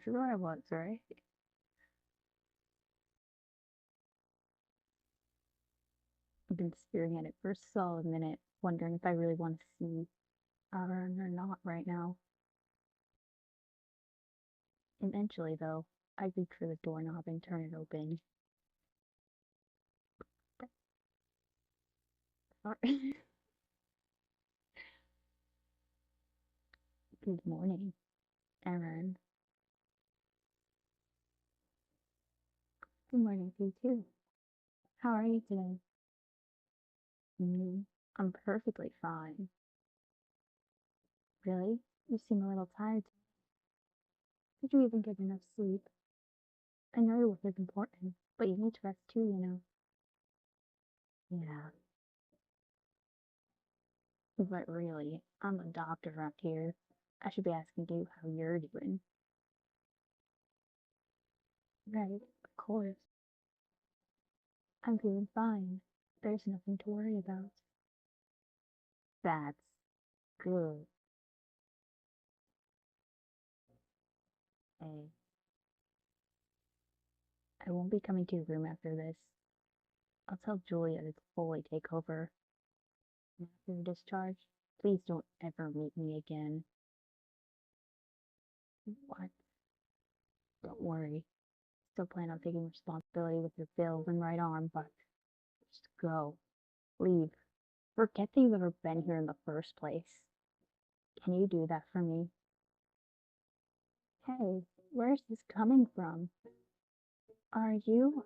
is where I was, right? I've been staring at it for a solid minute, wondering if I really want to see Aaron or not right now. Eventually, though, I reach for the doorknob and turn it open. Sorry. Good morning, Aaron. Good morning to you too. How are you today? Me? I'm perfectly fine. Really? You seem a little tired. Did you even get enough sleep? I know your work is important, but you need to rest too, you know. Yeah, but really, I'm a doctor around here. I should be asking you how you're doing. Right, of course. I'm feeling fine. There's nothing to worry about. That's good. Hey, I won't be coming to your room after this. I'll tell Julia to fully take over. And after your discharge, please don't ever meet me again. What? Don't worry. Still plan on taking responsibility with your bills and right arm, but just go. Leave. Forget that you've ever been here in the first place. Can you do that for me? Hey, where's this coming from? Are you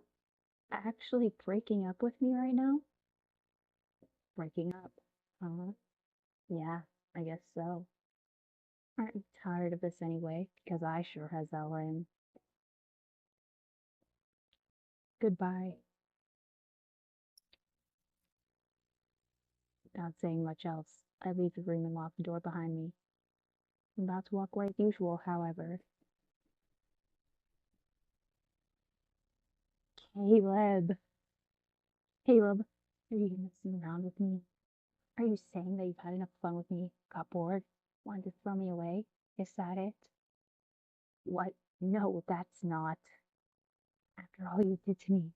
actually breaking up with me right now? Breaking up? Huh? Yeah, I guess so. Aren't you tired of this anyway? Because I sure as hell am. Goodbye. Not saying much else, I leave the room and lock the door behind me. I'm about to walk away as usual, however. Caleb! Caleb, are you gonna sit around with me? Are you saying that you've had enough fun with me, got bored, wanted to throw me away? Is that it? What? No, that's not. After all you did to me,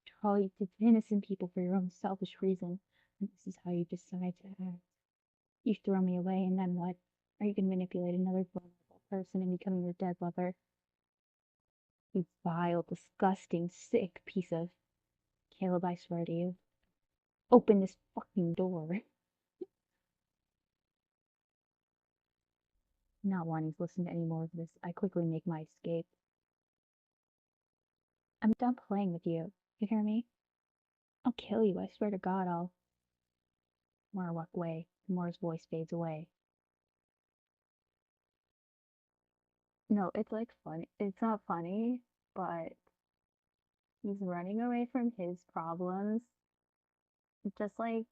after all you did to innocent people for your own selfish reason, and this is how you decide to act. You throw me away, and then what? Are you going to manipulate another vulnerable person and becoming your dead lover? You vile, disgusting, sick piece of... Caleb, I swear to you. Open this fucking door. Not wanting to listen to any more of this, I quickly make my escape. I'm done playing with you. You hear me? I'll kill you. I swear to God, I'll... More walk away. Moore's voice fades away. No, it's like funny. It's not funny, but he's running away from his problems, just like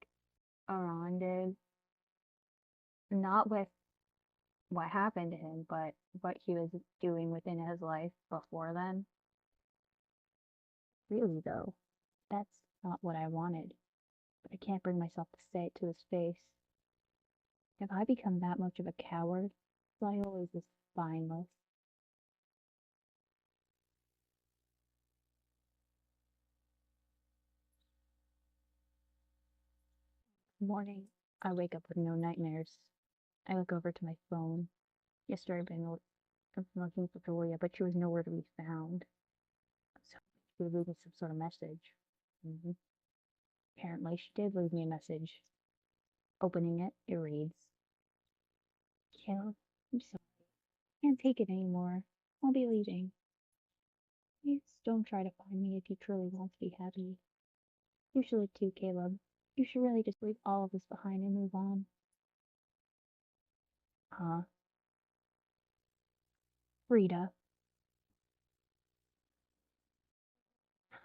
Aran did. Not with what happened to him, but what he was doing within his life before then. Really, though, that's not what I wanted. But I can't bring myself to say it to his face. Have I become that much of a coward? I always was spineless. Morning, I wake up with no nightmares. I look over to my phone. Yesterday I've been looking for Julia, but she was nowhere to be found. So she would leave me some sort of message. Apparently, she did leave me a message. Opening it, it reads, Caleb, I'm sorry. I can't take it anymore. I'll be leaving. Please don't try to find me if you truly want to be happy. You should leave too, Caleb. You should really just leave all of this behind and move on. Huh? Rita.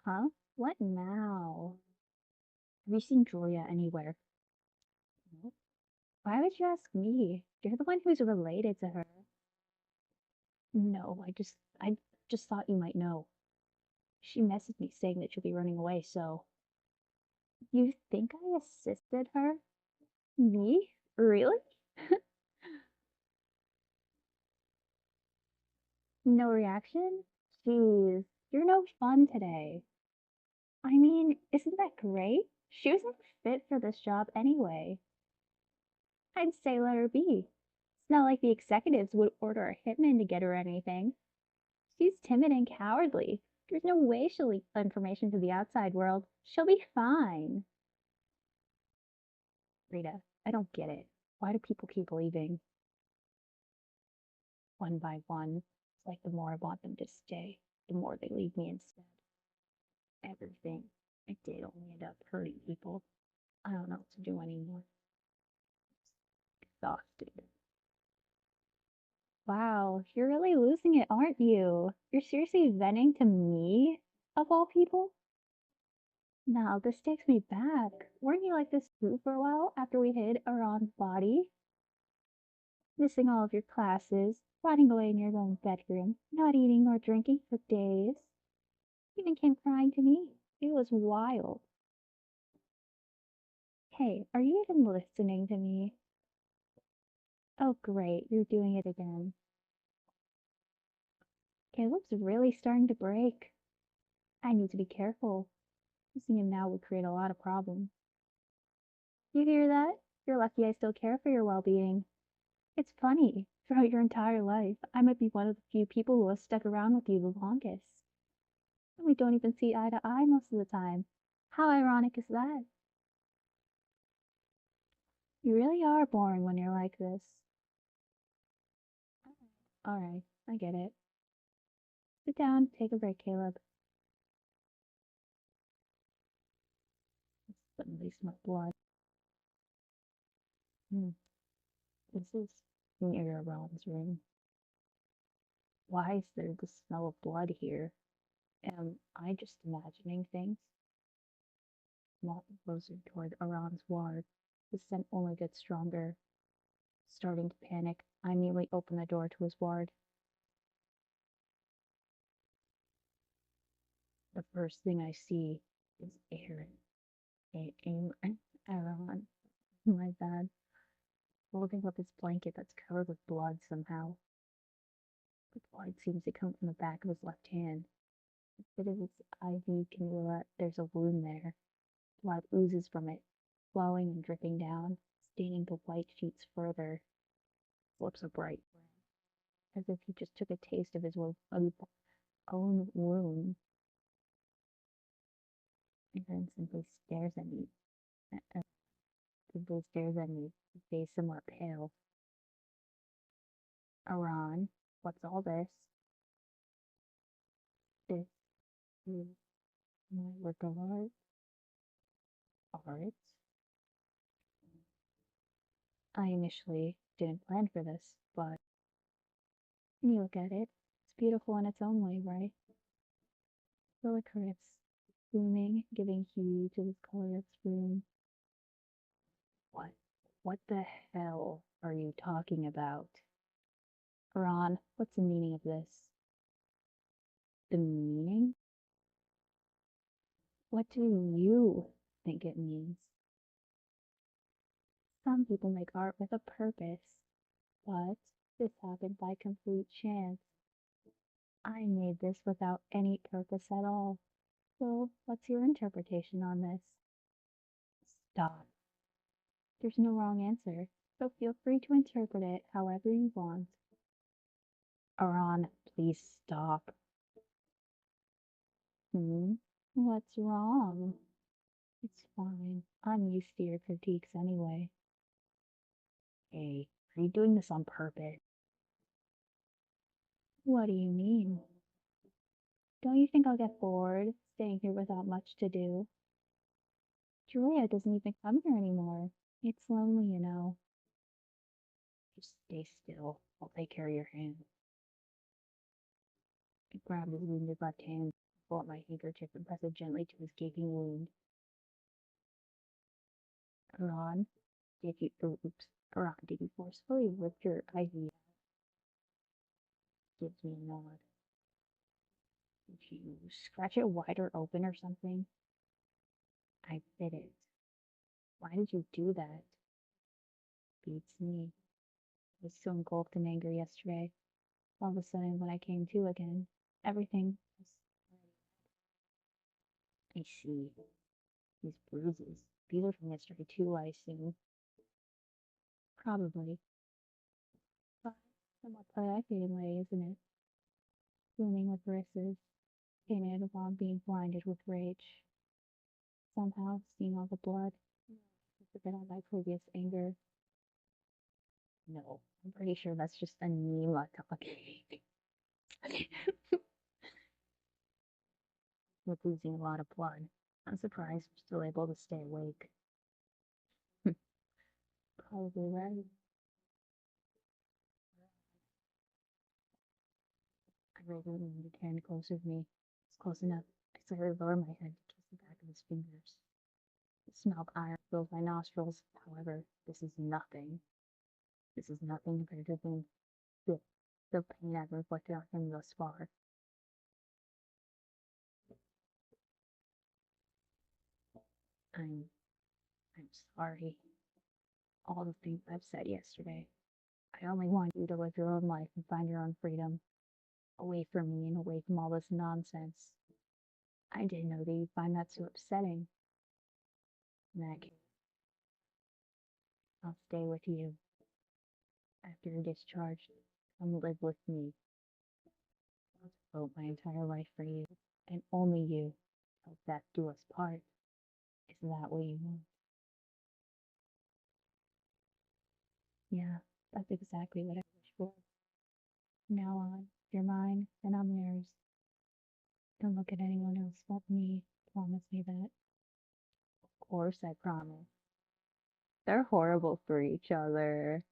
Huh? What now? Have you seen Julia anywhere? No. Why would you ask me? You're the one who's related to her. No, I just thought you might know. She messaged me saying that she'll be running away, so. You think I assisted her? Me? Really? No reaction? Jeez, you're no fun today. I mean, isn't that great? She wasn't fit for this job anyway. I'd say let her be. It's not like the executives would order a hitman to get her anything. She's timid and cowardly. There's no way she'll leak information to the outside world. She'll be fine. Rita, I don't get it. Why do people keep leaving? One by one. It's like the more I want them to stay, the more they leave me instead. Everything I did only end up hurting people. I don't know what to do anymore. Exhausted. Wow, you're really losing it, aren't you? You're seriously venting to me, of all people? Now, this takes me back. Weren't you like this too for a while after we hid Iran's body? Missing all of your classes, rotting away in your own bedroom, not eating or drinking for days. You even came crying to me. It was wild. Hey, are you even listening to me? Oh, great, you're doing it again. Caleb's really starting to break. I need to be careful. Missing him now would create a lot of problems. You hear that? You're lucky I still care for your well-being. It's funny. Throughout your entire life, I might be one of the few people who has stuck around with you the longest. And we don't even see eye to eye most of the time. How ironic is that? You really are boring when you're like this. Alright, I get it. Sit down, take a break, Caleb. Suddenly smell blood. This is near Ron's room. Why is there the smell of blood here? Am I just imagining things? Walking closer toward Iran's ward, the scent only gets stronger. Starting to panic, I immediately open the door to his ward. The first thing I see is Aaron. Aaron. My bad. Holding up his blanket that's covered with blood somehow. The blood seems to come from the back of his left hand. Instead of his IV cannula, there's a wound there. Blood oozes from it, flowing and dripping down, staining the white sheets further. His lips are bright red, as if he just took a taste of his own wound. Aaron simply stares at me. Simply stares at me, his face somewhat pale. Iran, what's all this? This is my work of art. Art? I initially didn't plan for this, but when you look at it, it's beautiful in its own way, right? Silicaris, blooming, giving hue to this colorless room. What? What the hell are you talking about? Ron, what's the meaning of this? The meaning? What do you think it means? Some people make art with a purpose, but this happened by complete chance. I made this without any purpose at all. So, what's your interpretation on this? Stop. There's no wrong answer, so feel free to interpret it however you want. Aran, please stop. What's wrong? It's fine. I'm used to your critiques anyway. Hey, are you doing this on purpose? What do you mean? Don't you think I'll get bored staying here without much to do? Julia doesn't even come here anymore. It's lonely, you know. Just stay still. I'll take care of your hand. I grabbed his wounded left hand, pulled out my handkerchief, and pressed it gently to his gaping wound. Ron, did you forcefully rip your IV out? Gives me a nod. Did you scratch it wider open or something? I bit it. Why did you do that? Beats me. I was so engulfed in anger yesterday. All of a sudden, when I came to again, everything was. I see. These bruises. These are from yesterday too, I assume. Probably. But somewhat politely in a way, isn't it? Swimming with Risses, painted while being blinded with rage. Somehow, seeing all the blood, I forget all my previous anger. No, I'm pretty sure that's just a Nima talking. With losing a lot of blood. I'm surprised we're still able to stay awake. Probably right. I really leaned his hand closer to me. It's close enough. I slightly lower my head to kiss the back of his fingers. The smell of iron fills my nostrils. However, this is nothing. This is nothing compared to the pain I've reflected on him thus far. I'm I'm sorry. All the things I've said yesterday. I only want you to live your own life and find your own freedom. Away from me and away from all this nonsense. I didn't know that you'd find that so upsetting. In that case, I'll stay with you. After you're discharged, come live with me. I'll devote my entire life for you, and only you, till death do us part. Is that what you want? Yeah, that's exactly what I wish for. From now on, if you're mine, then I'm yours. Don't look at anyone else but me. Promise me that. Of course, I promise. They're horrible for each other.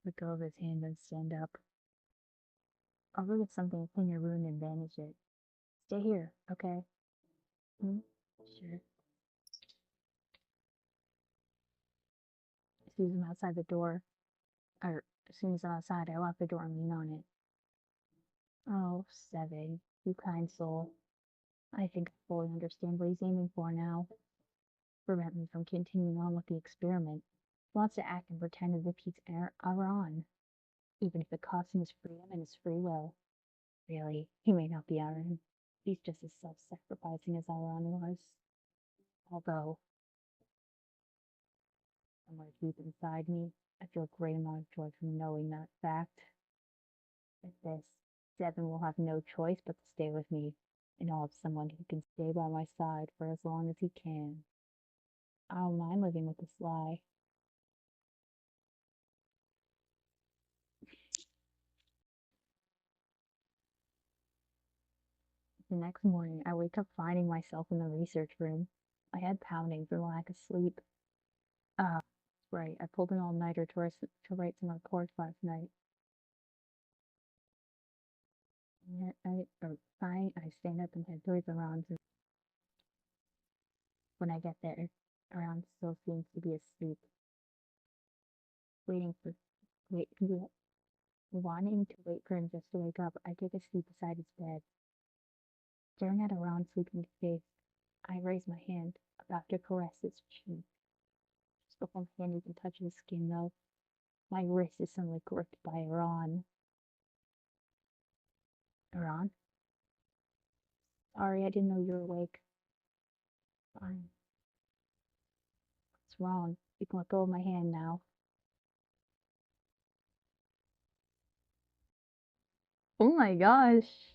Let go of his hand and stand up. I'll look at something to clean your wound and bandage it. Stay here, okay? Hmm? Sure. As soon as I'm outside the door, or as soon as I'm outside, I lock the door and lean on it. Oh, Seven, you kind soul. I think I fully understand what he's aiming for now. Prevent me from continuing on with the experiment. He wants to act and pretend as if he's Aaron, even if it costs him his freedom and his free will. Really, he may not be Aaron. He's just as self-sacrificing as Aaron was. Although, somewhere deep inside me, I feel a great amount of joy from knowing that fact. At this, Devin will have no choice but to stay with me, and I'll have someone who can stay by my side for as long as he can. I don't mind living with this lie. The next morning, I wake up finding myself in the research room. My head pounding from lack of sleep. Ah, right, I pulled an all-nighter to write some reports last night. I stand up and head towards Iran. When I get there, Iran still seems to be asleep, waiting for wait wanting to wait for him just to wake up. I take a seat beside his bed, staring at Iran's sleeping face. I raise my hand, about to caress his cheek. Just before my hand even touches his skin, though, my wrist is suddenly gripped by Iran. Iran? Sorry, I didn't know you were awake. Fine. What's wrong? You can let go of my hand now. Oh my gosh.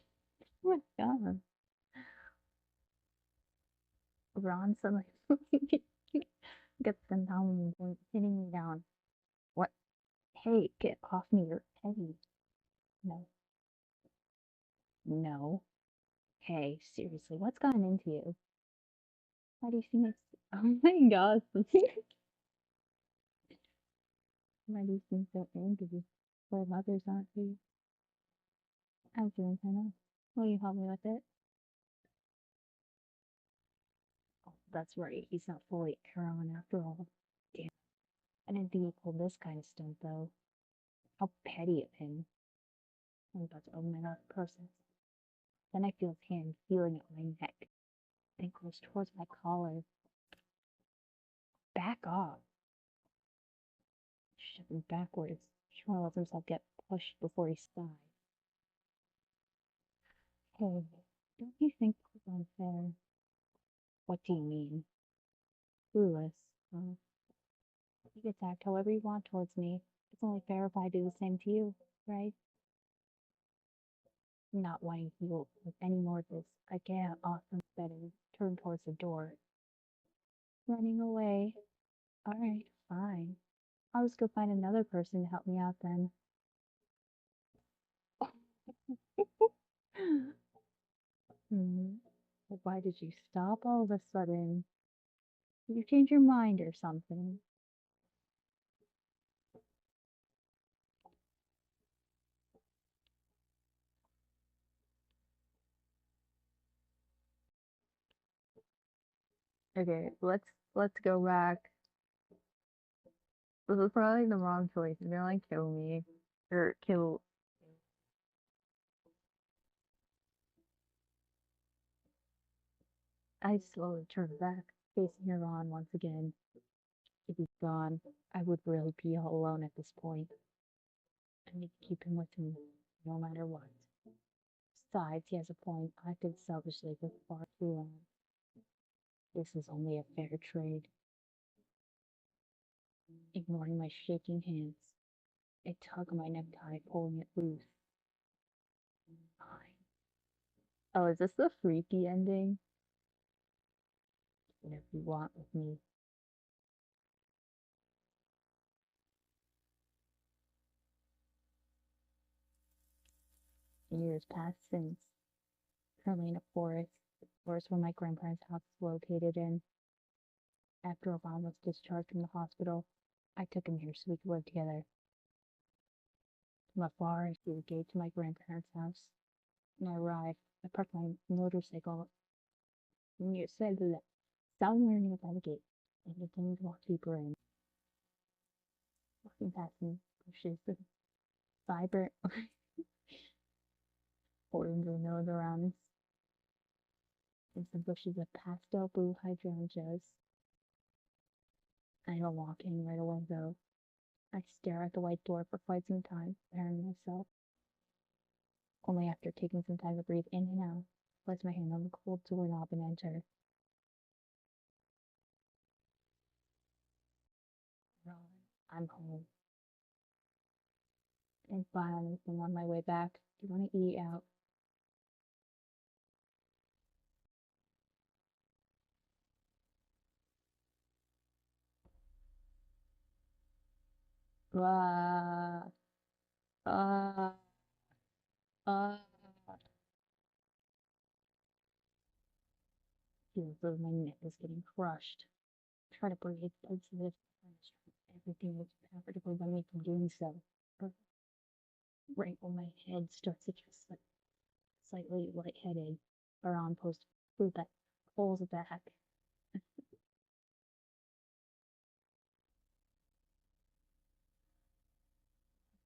Oh my god. Iran suddenly gets them down and hitting me down. What? Hey, get off me, you're heavy. No. No. Hey, seriously, what's gotten into you? Why do you seem like oh my gosh. Why do you seem so angry? Where mothers aren't you? I'm doing kind of. Will you help me with it? Oh, that's right. He's not fully Aaron after all. Damn. I didn't think he pulled this kind of stunt, though. How petty of him. I'm about to open my mouth process. Then I feel his hand feeling at my neck, then goes towards my collar. Back off. Shoving backwards. Sean lets himself get pushed before he sighs. Hey, don't you think this is unfair? What do you mean? Clueless. Huh? You get to act however you want towards me. It's only fair if I do the same to you, right? Not wanting to deal with any more of this, I get off from bed and turn towards the door. Running away. Alright, fine. I'll just go find another person to help me out then. Hmm. But why did you stop all of a sudden? Did you change your mind or something? Okay, let's go back. This is probably the wrong choice. You're gonna like kill me. Or kill. I slowly turned back, facing Iran once again. If he's gone, I would really be all alone at this point. I need to keep him with me, no matter what. Besides, he has a point. I acted selfishly for far too long. This is only a fair trade. Ignoring my shaking hands, I tug on my necktie, pulling it loose. Fine. Oh, is this the freaky ending? Whatever you want with me. Years passed since. Currently in a forest where my grandparents' house is located in. After Obama was discharged from the hospital, I took him here so we could work together. From afar, I see the gate to my grandparents' house. When I arrived, I parked my motorcycle near the somewhere nearby the gate and continued to walk deeper in. Walking past some bushes with vibrant orange rhododendrons and some bushes of pastel blue hydrangeas. I don't walk in right away though. I stare at the white door for quite some time, preparing myself. Only after taking some time to breathe in and out, place my hand on the cold doorknob and enter. I'm home. And buy anything on my way back. Do you want to eat out? Uh, uh, uh. Feels as though my neck is getting crushed. Try to breathe, but it's as if everything is power prevent me from doing so. But right when my head starts to get slightly lightheaded, Baron post food that pulls back.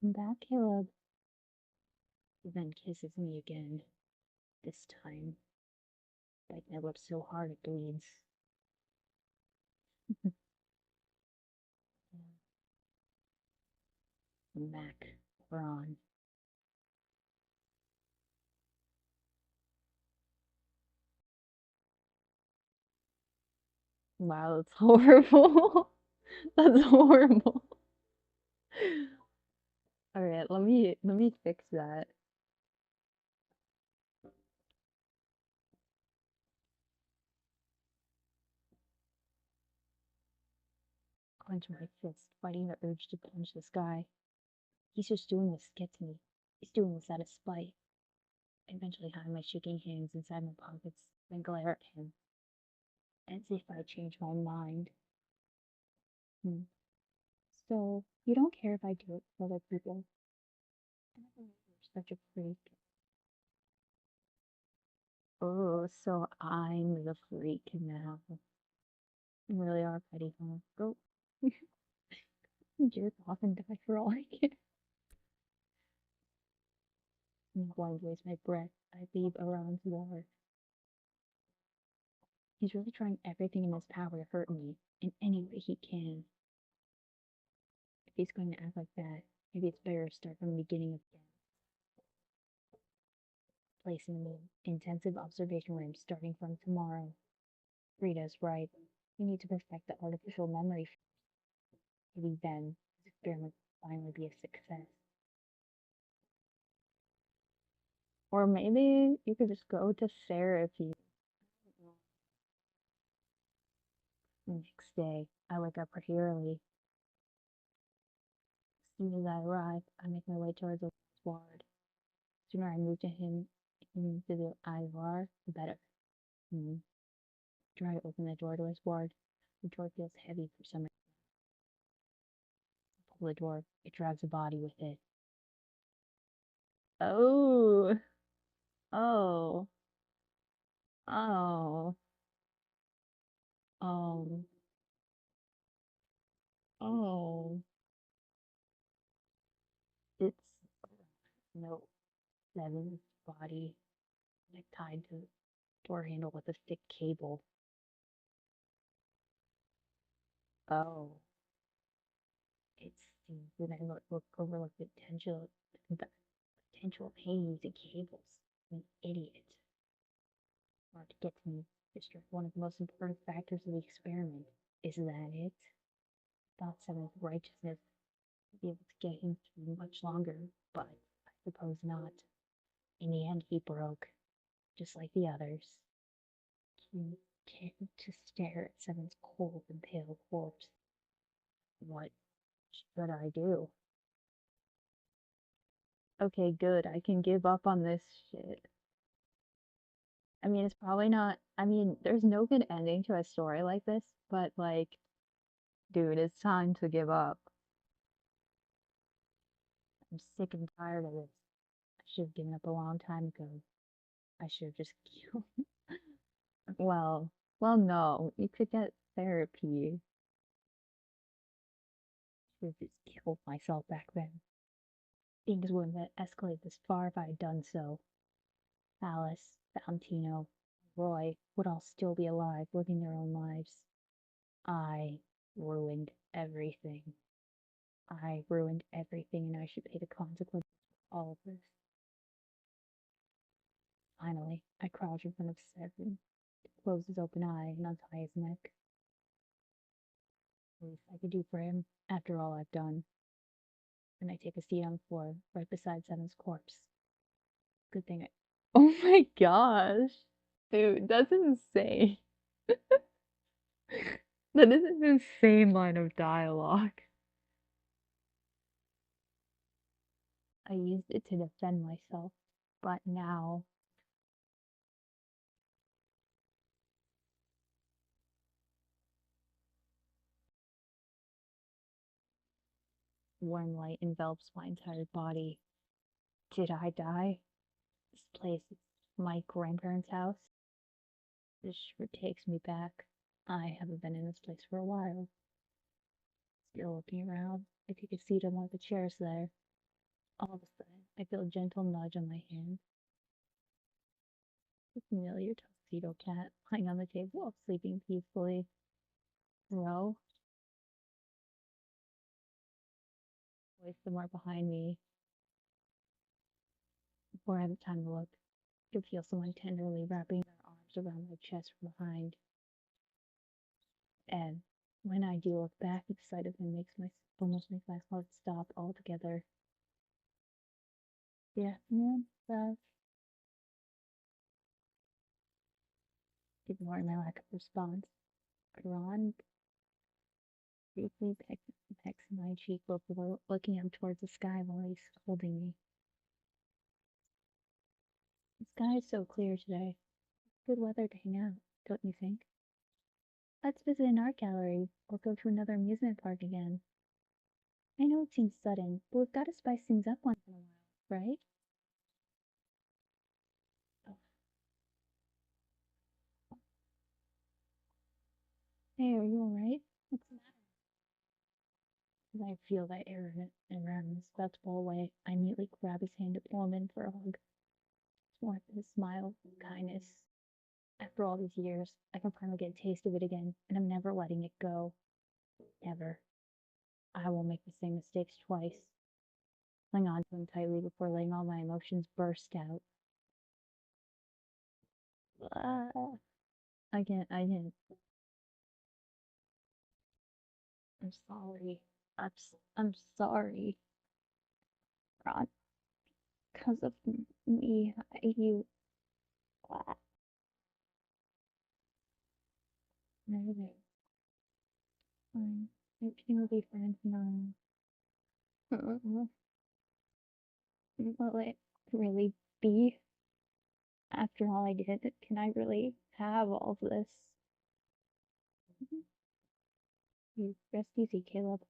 I'm back, Caleb. He then kisses me again. This time, bite my lips so hard it bleeds. I'm back. We're on. Wow, that's horrible. That's horrible. Alright, let me fix that. Clench my fist, fighting the urge to punch this guy. He's just doing this to get to me. He's doing this out of spite. I eventually hide my shaking hands inside my pockets, then glare at him, as if I change my mind. Hmm. So, you don't care if I do it for other people? I never knew you were such a freak. Oh, so I'm the freak now. You really are petty, huh? Go jerk off and die for all I care. One waste my breath. I leave around war. He's really trying everything in his power to hurt me in any way he can. If he's going to act like that, Maybe it's better to start from the beginning again. Placing the intensive observation room starting from tomorrow. Rita's right. We need to perfect the artificial memory. Maybe then this experiment will finally be a success. Or maybe you could just go to therapy. The next day, I wake up pretty early. As soon as I arrive, I make my way towards the ward. The sooner I move to him into the IVR, the better. Try to open the door to his ward. The door feels heavy for some reason. I pull the door. It drags a body with it. Oh, oh, oh, oh, oh. It's no Seven's body, like tied to the door handle with a thick cable. Oh, it seems that I overlooked the potential pain using cables. I'm an idiot. In order to get to me, destroy one of the most important factors of the experiment. Is that it? Thought Seven's righteousness would be able to get him through much longer, but I suppose not. In the end, he broke, just like the others. He turned to stare at Seven's cold and pale corpse. What should I do? Okay, good. I can give up on this shit. I mean, it's probably not. I mean, there's no good ending to a story like this, but like, dude, it's time to give up. I'm sick and tired of this. I should have given up a long time ago. I should have just killed. Well, well, no. You could get therapy. Should have just killed myself back then. Things wouldn't have escalated this far if I had done so. Alice, Valentino, Roy would all still be alive, living their own lives. I ruined everything. I ruined everything, and I should pay the consequences for all of this. Finally, I crouch in front of Seven, close his open eye, and untie his neck. The least I could do for him, after all I've done. Then I take a seat on the floor, right beside Seven's corpse. Good thing I. Oh my gosh! Dude, that's insane. That is an insane line of dialogue. I used it to defend myself, but now warm light envelops my entire body. Did I die? This place is my grandparents' house. This sure takes me back. I haven't been in this place for a while. Still looking around, I take a seat on one of the chairs there. All of a sudden, I feel a gentle nudge on my hand. A familiar tuxedo cat lying on the table, sleeping peacefully. Row, voice somewhere behind me. Before I have time to look, I can feel someone tenderly wrapping their arms around my chest from behind. And when I do look back, the sight of him almost makes my heart stop altogether. Good afternoon, Beth. Ignoring my lack of response, Ron briefly pecks my cheek before looking up towards the sky while he's holding me. The sky is so clear today. Good weather to hang out, don't you think? Let's visit an art gallery or go to another amusement park again. I know it seems sudden, but we've got to spice things up once in a while, right? Oh. Hey, are you alright? What's the matter? As I feel that air around is about to fall away, I immediately grab his hand to pull him in for a hug. It's more than a smile, kindness. After all these years, I can finally get a taste of it again, and I'm never letting it go. Never. I won't make the same mistakes twice. Cling on to him tightly before letting all my emotions burst out. I can't. I'm sorry. I'm sorry, Ron. Because of me, you. Everything. Fine. Everything will be fine tomorrow. Will it really be? After all I did, can I really have all of this? You rest easy, Caleb.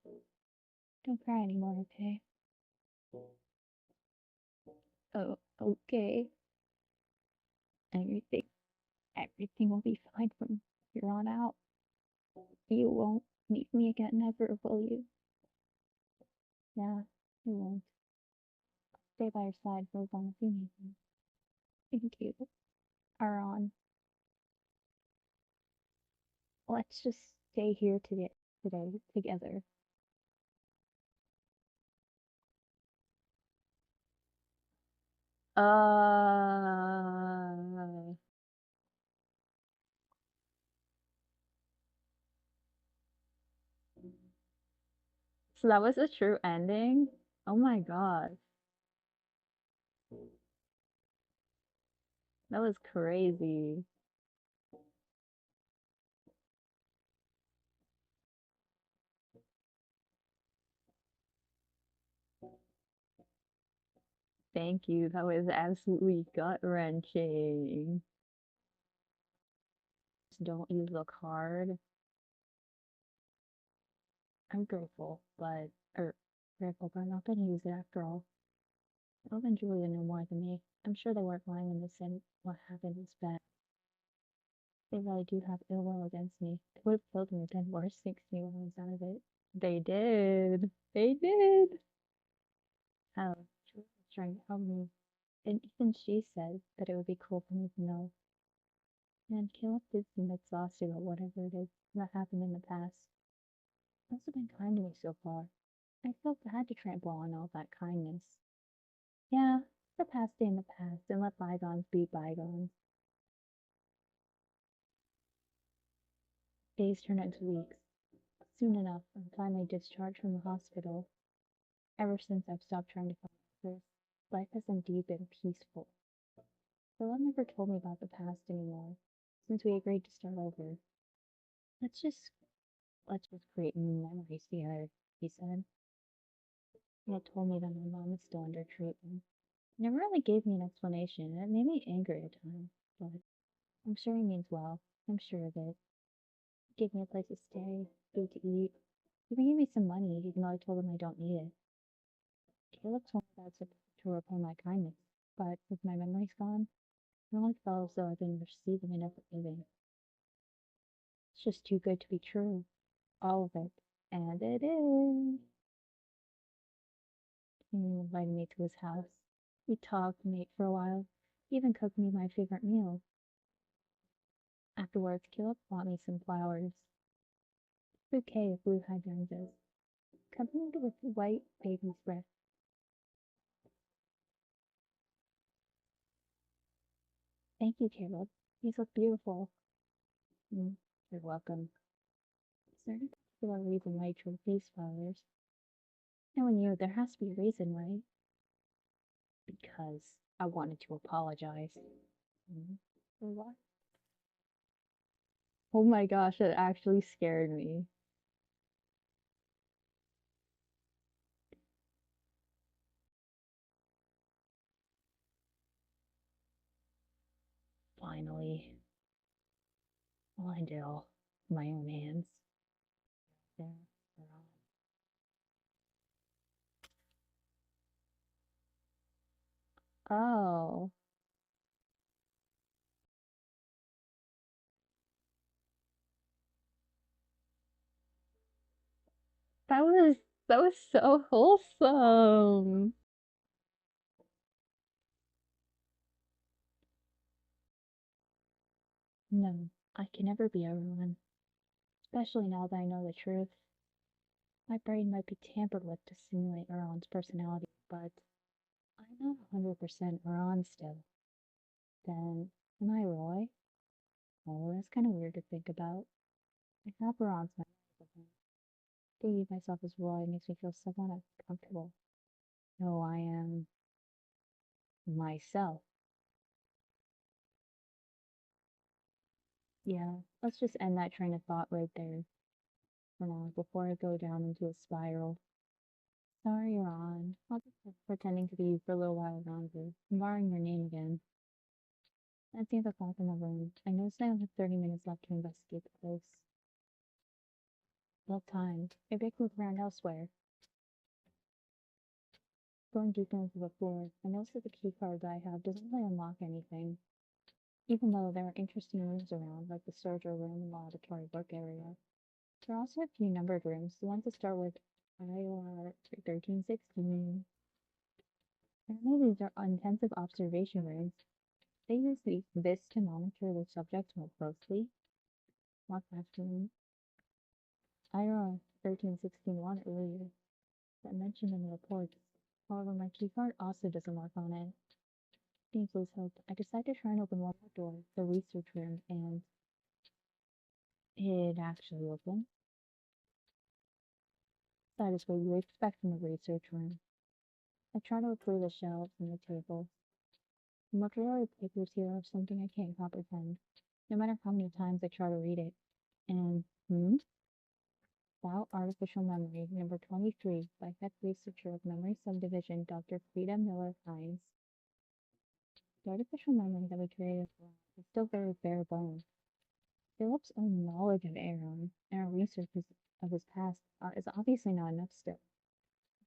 Don't cry anymore, okay? Oh, okay. Everything, everything will be fine from here on out. You won't leave me again, ever, will you? Yeah, you won't. Stay by your side for as long as you need me. Thank you, Aaron. Let's just stay here today together. Uh, so that was a true ending? Oh my god. That was crazy. Thank you. That was absolutely gut-wrenching. Just don't use the card. I'm grateful, grateful, but I'm not gonna use it after all. Elf and Julia know more than me. I'm sure they weren't lying when they said what happened was bad. They really do have ill will against me. They would have killed me or done worse things to me when I was out of it. They did. They did. Hell, Julia was trying to help me. And even she said that it would be cool for me to know. And Caleb did seem exhausted about whatever it is that happened in the past. He's also been kind to me so far. I felt bad to trample on all that kindness. Yeah, the past stay in the past and let bygones be bygones. Days turn into weeks. Soon enough, I'm finally discharged from the hospital. Ever since I've stopped trying to find answers, life has indeed been peaceful. Philip never told me about the past anymore, since we agreed to start over. Let's just let's just create new memories together, he said. He had told me that my mom is still under treatment. He never really gave me an explanation, and it made me angry at times, but I'm sure he means well. I'm sure of it. He gave me a place to stay, food to eat. He even gave me some money, even though I told him I don't need it. Caleb told me that's to repay my kindness, but with my memories gone, I only felt as though I've been receiving and never giving. It's just too good to be true. All of it. And it is. He invited me to his house. We talked and ate for a while. He even cooked me my favorite meal. Afterwards, Caleb bought me some flowers. A bouquet of blue hydrangeas, accompanied with white baby's breath. Thank you, Caleb. These look beautiful. You're welcome. Is there any particular reason why you chose these flowers? Knowing you, there has to be a reason, right? Because I wanted to apologize. For what? Oh my gosh, that actually scared me. Finally. Lindale. My own hands. There. Oh. That was that was so wholesome. No, I can never be everyone. Especially now that I know the truth. My brain might be tampered with to simulate Erlen's personality. but I'm not 100% Iran still. Then, am I Roy? Oh, that's kind of weird to think about. I have Iran's memories of him. Thinking of myself as Roy makes me feel somewhat uncomfortable. No, I am myself. Yeah, let's just end that train of thought right there for now before I go down into a spiral. Sorry, Ron. I'll just keep pretending to be you for a little while longer. I'm borrowing your name again. At 8 o'clock in the room, I noticed I only have 30 minutes left to investigate the place. Well timed. Maybe I could look around elsewhere. Going deeper into the floor, I noticed that the key card that I have doesn't really unlock anything, even though there are interesting rooms around, like the surgery room and the laboratory work area. There are also a few numbered rooms, the ones that start with IOR 1316. Apparently these are intensive observation rooms. They use this to monitor the subjects more closely. Not actually. IOR 1316 earlier that mentioned in the report. However, my keycard also doesn't work on it. Please help. I decided to try and open one more door, the research room, and it actually opened. That is what you would expect from a research room. I try to look through the shelves and the tables. The majority of papers here are something I can't comprehend, no matter how many times I try to read it. And, About Artificial Memory, number 23, by head researcher of Memory Subdivision, Dr. Frida Miller Hines. The artificial memory that we created is still very bare bones. Philip's own knowledge of Aaron and our research of his past is obviously not enough still.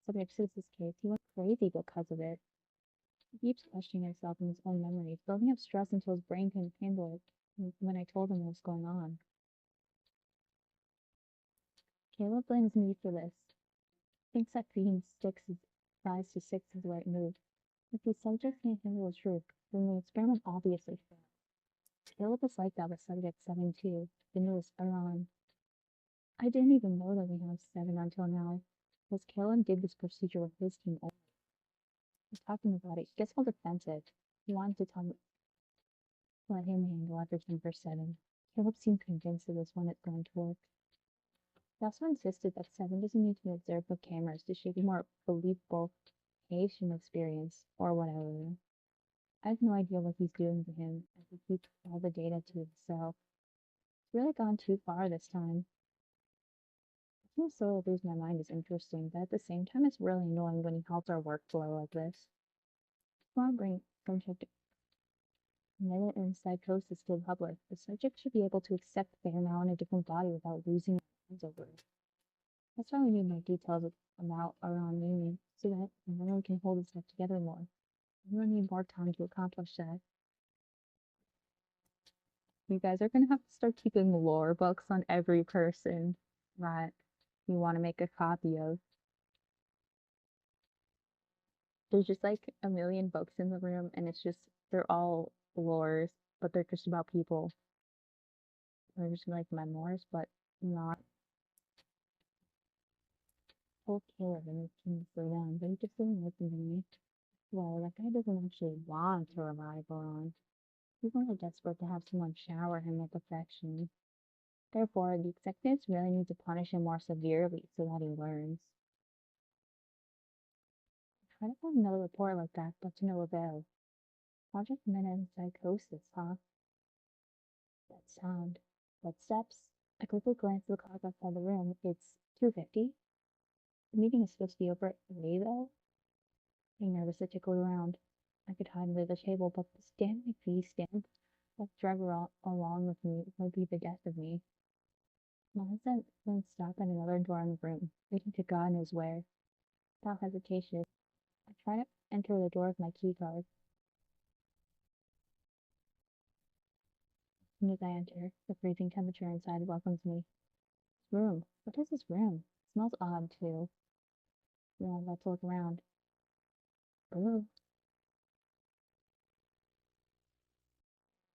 Subject Seuss's case, he went crazy because of it. He keeps questioning himself and his own memories, building up stress until his brain couldn't handle it when I told him what was going on. Caleb blames me for this. Thinks that feeding sticks is 5 to 6 is the right move. If these subjects can't handle the truth, then the experiment obviously failed. Caleb is like that with subject 7 too, the newest Iran. I didn't even know that we had 7 until now, because Caleb did this procedure with his team only. I talked to him about it. He gets all defensive. He wanted to let him handle everything for 7. Caleb seemed convinced of this one it's going to work. He also insisted that 7 doesn't need to be observed with cameras to shape a more believable patient experience, or whatever. I have no idea what he's doing to him, as he keeps all the data to himself. It's really gone too far this time. Seeing Solo lose my mind is interesting, but at the same time it's really annoying when he halts our workflow like this. Come bring subject minute and psychosis to the public. The subject should be able to accept they are now in a different body without losing their minds over it. That's why we need more details about around Mimi, so that everyone can hold itself together more. We will need more time to accomplish that. You guys are gonna have to start keeping lore books on every person that you want to make a copy of. There's just like a million books in the room, and it's just they're all lores, but they're just about people. They're just like memoirs, but not full killer and it's for them. But he just didn't listen to me. Well, that guy doesn't actually want to revive on. He's only desperate to have someone shower him with affection. Therefore, the executives really need to punish him more severely so that he learns. Try to find another report like that, but to no avail. Project Metempsychosis, huh? That sound. Footsteps? I quickly glanced at the clock outside the room. It's 2:50. The meeting is supposed to be over at 3, though. Being nervous, I tickled around. I could hide under the table, but to stand my feet, stand like driver along with me would be the death of me. My husband then stopped at another door in the room, leading to God knows where. Without hesitation, I tried to enter the door with my key card. As soon as I enter, the freezing temperature inside welcomes me. This room. What is this room? It smells odd, too. Well, let's look around. Hello,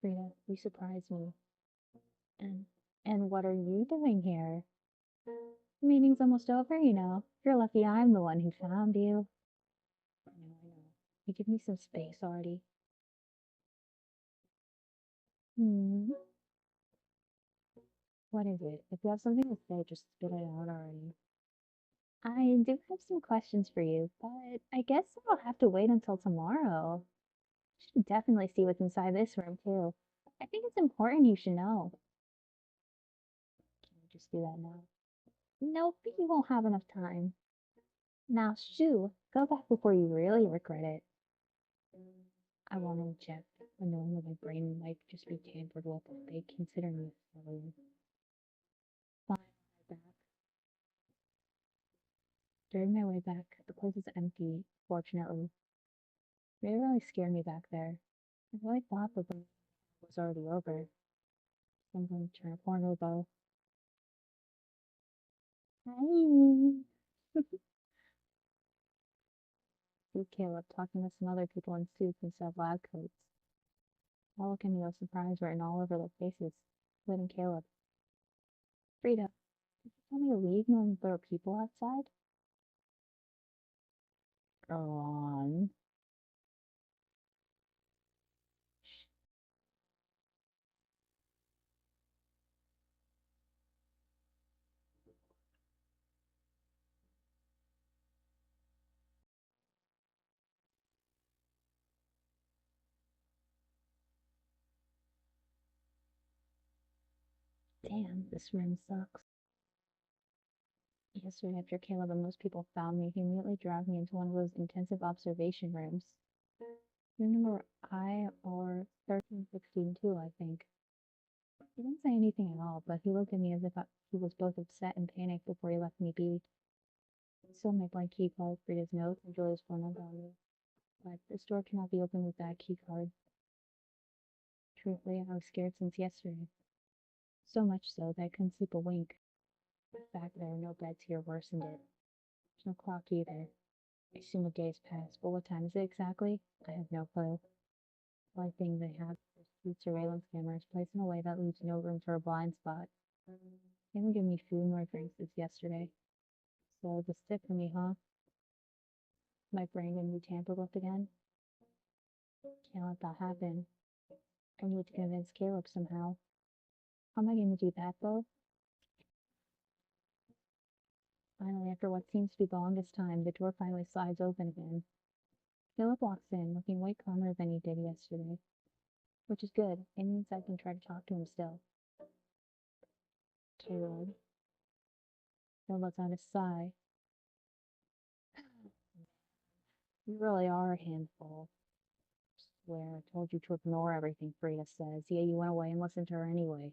Frida, you surprised me. And and what are you doing here? The meeting's almost over, you know. You're lucky I'm the one who found you. You give me some space already. Hmm. What is it? If you have something to say, just spit it out already. I do have some questions for you, but I guess I'll have to wait until tomorrow. You should definitely see what's inside this room, too. I think it's important you should know. Can we just do that now? Nope, you won't have enough time. Now, shoo, go back before you really regret it. I want to inject, but knowing that my brain might just be tampered with if they consider me a failure. Fine, I'll head back. During my way back, the place is empty, fortunately. It really scared me back there. I really thought that the meeting was already over. So I'm going to turn a corner though. Hi! See Caleb talking to some other people in suits instead of lab coats. All look at me with surprise written all over their faces, including Caleb. Frida, did you tell me to leave knowing there are people outside? Go on. Damn, this room sucks. Yesterday, after Caleb and most people found me, he immediately dragged me into one of those intensive observation rooms. Room number I or 1316 too, I think. He didn't say anything at all, but he looked at me as if he was both upset and panicked before he left me be. I still my blank key card, Frida's notes, and Julia's phone number on me. But this door cannot be opened with that key card. Truthfully, I was scared since yesterday. So much so that I couldn't sleep a wink. The fact there are no beds here worsened it. There's no clock either. I assume a day's passed, but what time is it exactly? I have no clue. The only thing they have is two surveillance cameras placed in a way that leaves no room for a blind spot. They haven't given me food nor drinks since yesterday. So this is it for me, huh? My brain gonna be tampered with again? Can't let that happen. I need to convince Caleb somehow. How am I gonna do that though? Finally, after what seems to be the longest time, the door finally slides open again. Caleb walks in, looking way calmer than he did yesterday. Which is good. It means I can try to talk to him still. Caleb. Phil lets out a sigh. You really are a handful. Swear, I told you to ignore everything Frida says. Yeah, you went away and listened to her anyway.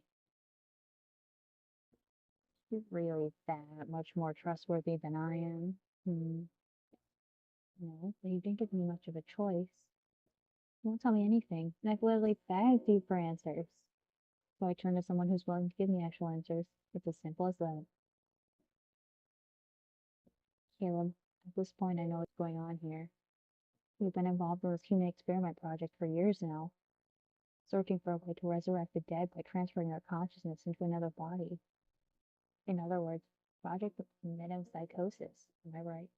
You're really that much more trustworthy than I am. No, but you didn't give me much of a choice. You won't tell me anything, and I've literally begged you for answers. So I turn to someone who's willing to give me actual answers. It's as simple as that. Caleb, at this point I know what's going on here. We've been involved in this human experiment project for years now, searching for a way to resurrect the dead by transferring their consciousness into another body. In other words, Project Metempsychosis. Am I right?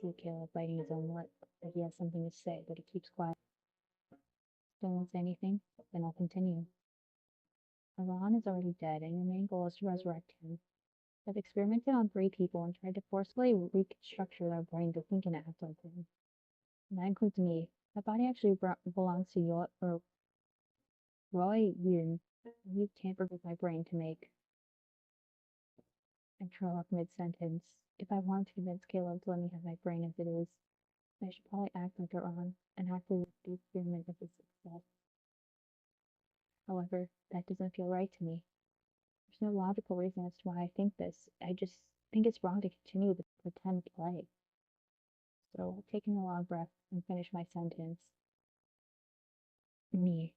See Caleb biting his own lip, that he has something to say, but he keeps quiet. Don't want to say anything? Then I'll continue. Iran is already dead, and your main goal is to resurrect him. I've experimented on 3 people and tried to forcefully reconstructure their brain to think and act like him. And that includes me. That body actually belongs to Roy Yin. You've tampered with my brain to make. I trail off mid-sentence. If I want to convince Caleb to let me have my brain as it is, I should probably act like Iran and activate the experiment as a success. However, that doesn't feel right to me. There's no logical reason as to why I think this. I just think it's wrong to continue the pretend play. So, taking a long breath and finish my sentence. Me,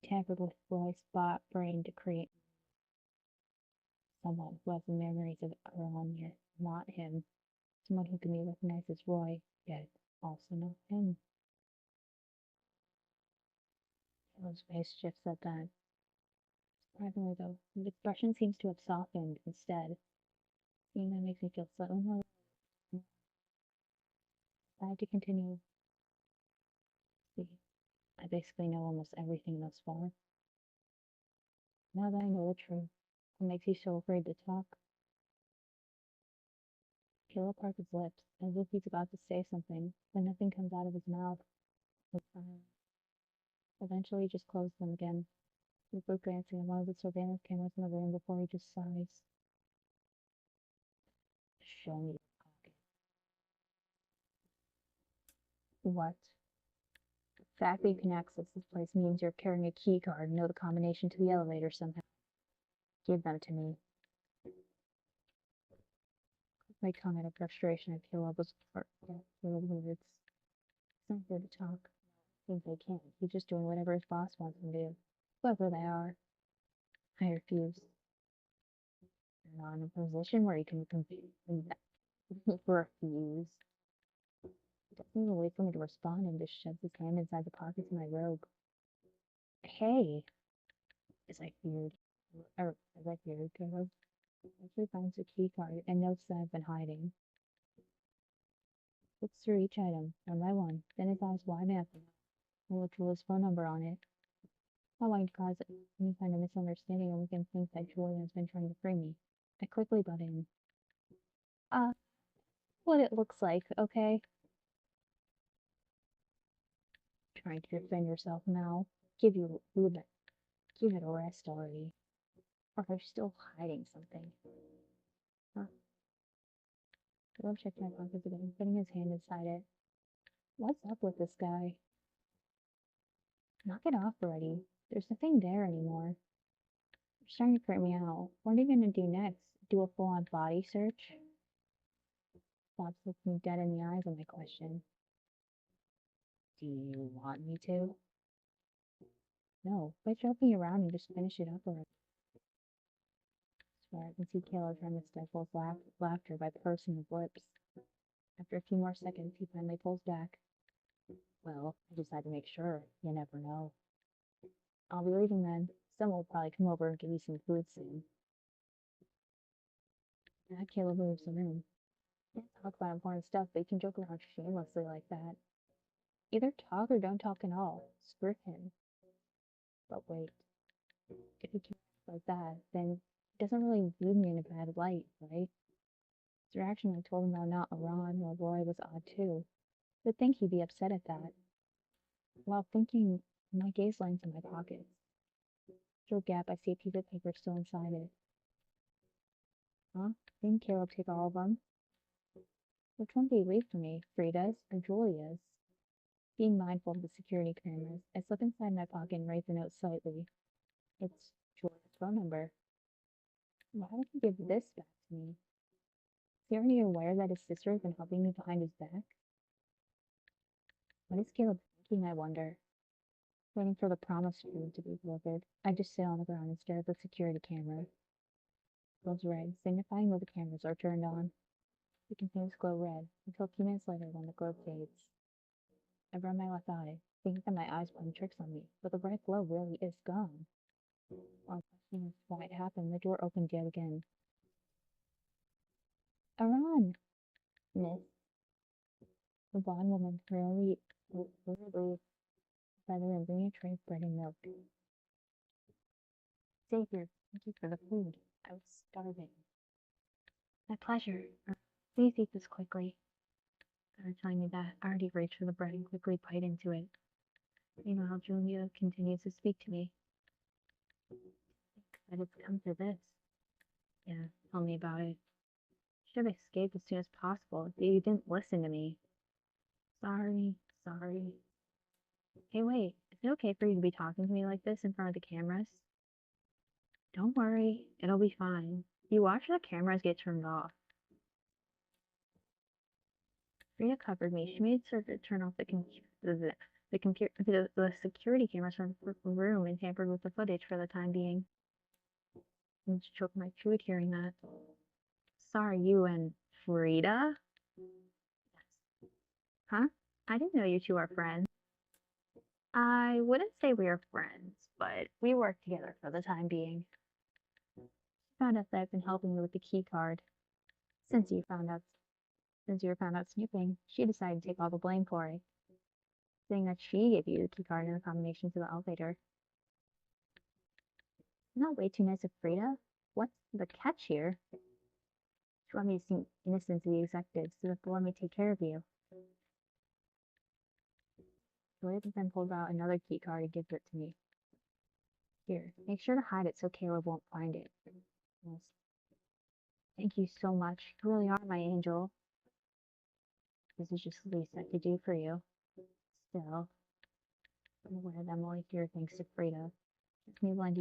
tampered with Roy's spot brain to create someone who has the memories of Iran, yet not him. Someone who can be recognized as Roy, yet also not him. Caleb's face shifts at that. Surprisingly, though, his expression seems to have softened instead. Seeing that makes me feel slightly more I had to continue. See, I basically know almost everything thus far. Now that I know the truth, what makes you so afraid to talk? Caleb parts his lips, as if he's about to say something, but nothing comes out of his mouth. It's silent. Eventually, he just closed them again, before glancing at one of the surveillance cameras in the room before he just sighs. Show me your pocket. What? The fact that you can access this place means you're carrying a key card and know the combination to the elevator somehow. Give them to me. My tongue out of frustration at Caleb's words. He's not here to talk. I think they can't. He's just doing whatever his boss wants him to do. Whoever they are. I refuse. You're not in a position where you can refuse. He doesn't even wait for me to respond and just shoves his hand inside the pockets of my robe. Hey, as I feared, Caleb actually finds the key card and notes that I've been hiding. Looks through each item, one by one, then his eyes widen at them, and look to his phone number on it. Not wanting to cause any kind of misunderstanding or make him think that Julian has been trying to free me. I quickly butt in. What it looks like, okay? Trying to defend yourself now. Give it a rest already. Or are you still hiding something? Huh? Caleb checked my pockets again, putting his hand inside it. What's up with this guy? Knock it off already. There's nothing there anymore. You're starting to creep me out. What are you gonna do next? Do a full-on body search? Stops looking me dead in the eyes at my question. Do you want me to? No, quit joking around and just finish it up already. I swear I can see Caleb trying to stifle his laughter by pursing his lips. After a few more seconds, he finally pulls back. Well, I just had to make sure. You never know. I'll be leaving then. Someone will probably come over and give you some food soon. Now Caleb leaves the room. Can't talk about important stuff, but you can joke around shamelessly like that. Either talk or don't talk at all. Screw him. But wait, if he can act like that, then it doesn't really view me in a bad light, right? His reaction when I told him about not Iran or Roy was odd too. You'd think he'd be upset at that. While thinking, my gaze lands in my pockets. Through a gap, I see a piece of paper still inside it. Huh? Didn't Caleb take all of them? Which one did he leave for me? Frida's or Julia's? Being mindful of the security cameras, I slip inside my pocket and raise the note slightly. It's Julia's phone number. Why would he give this back to me? Is he already aware that his sister has been helping me behind his back? What is Caleb thinking, I wonder? Waiting for the promised food to be delivered, I just sit on the ground and stare at the security camera. It glows red, signifying that the cameras are turned on. It continues to glow red until a few minutes later when the glow fades. I rub my left eye, thinking that my eyes playing tricks on me, but the red glow really is gone. While questioning why it happened, the door opened yet again. Aran! Miss. The blonde woman hurriedly by the room, bringing a tray of bread and milk. Xavier, thank you for the food. I was starving. My pleasure. Please eat this quickly. After telling me that, I already reached for the bread and quickly bite into it. Meanwhile, Julia continues to speak to me. That it's come to this. Yeah, tell me about it. Should have escaped as soon as possible. You didn't listen to me. Sorry. Hey, wait. Is it okay for you to be talking to me like this in front of the cameras? Don't worry. It'll be fine. You watch the cameras get turned off. Rita covered me. She made sure to turn off the security cameras from the room and tampered with the footage for the time being. I choked my food hearing that. Sorry, you and Frida? Huh? I didn't know you two are friends. I wouldn't say we are friends, but we work together for the time being. She found out that I've been helping you with the key card. Since you found out Since you were found out snooping, she decided to take all the blame for it, saying that she gave you the key card and the combination to the elevator. Not way too nice of Frida. What's the catch here? She wanted me to seem innocent to the executives so that they let me take care of you. Julia then pulled out another key card and gives it to me. Here, make sure to hide it so Caleb won't find it. Yes. Thank you so much. You really are my angel. This is just the least I could do for you. Still, I'm aware that I'm only here thanks to Frida. It's me lead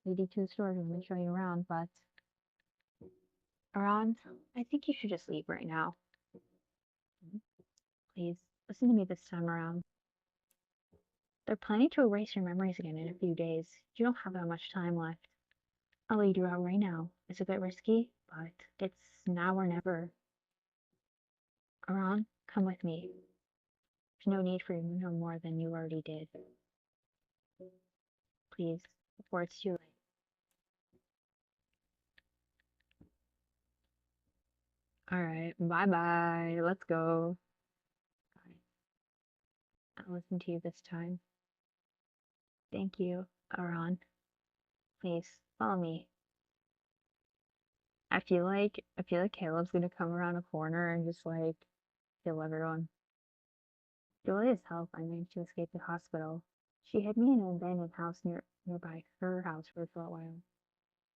you to the store and let me show you around, but Aron, I think you should just leave right now. Please, listen to me this time around. They're planning to erase your memories again in a few days. You don't have that much time left. I'll lead you out right now. It's a bit risky, but it's now or never. Aron, come with me. There's no need for you to know more than you already did. Please, before it's too late. Alright, bye-bye. Let's go. I'll listen to you this time. Thank you, Aron. Please, follow me. I feel like Caleb's gonna come around a corner and just like kill everyone. Julia's help, I managed to escape the hospital. She hid me in an abandoned house nearby her house for a short while.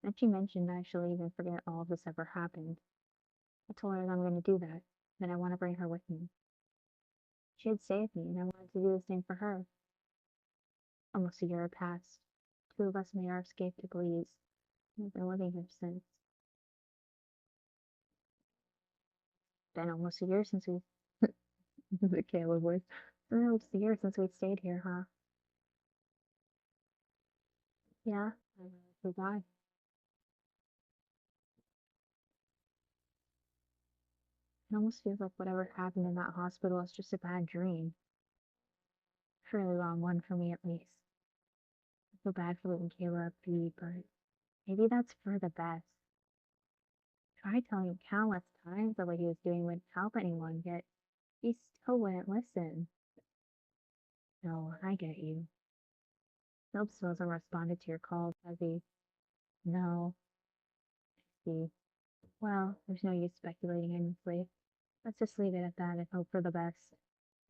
Then she mentioned that I should leave and forget all of this ever happened. I told her that I'm going to do that, that I want to bring her with me. She had saved me, and I wanted to do the same for her. Almost a year had passed. Two of us made our escape to Belize, and I've been living here since. Been almost a year since we the Caleb voice. Been almost a year since we stayed here, huh? Yeah, I really forgot. It almost feels like whatever happened in that hospital is just a bad dream. A really long one for me, at least. I feel bad for letting Caleb be, but maybe that's for the best. Tried telling him countless times that what he was doing wouldn't help anyone, yet he still wouldn't listen. No, I get you. Phelps hasn't responded to your calls, has he? No. I see. Well, there's no use speculating endlessly. Let's just leave it at that and hope for the best.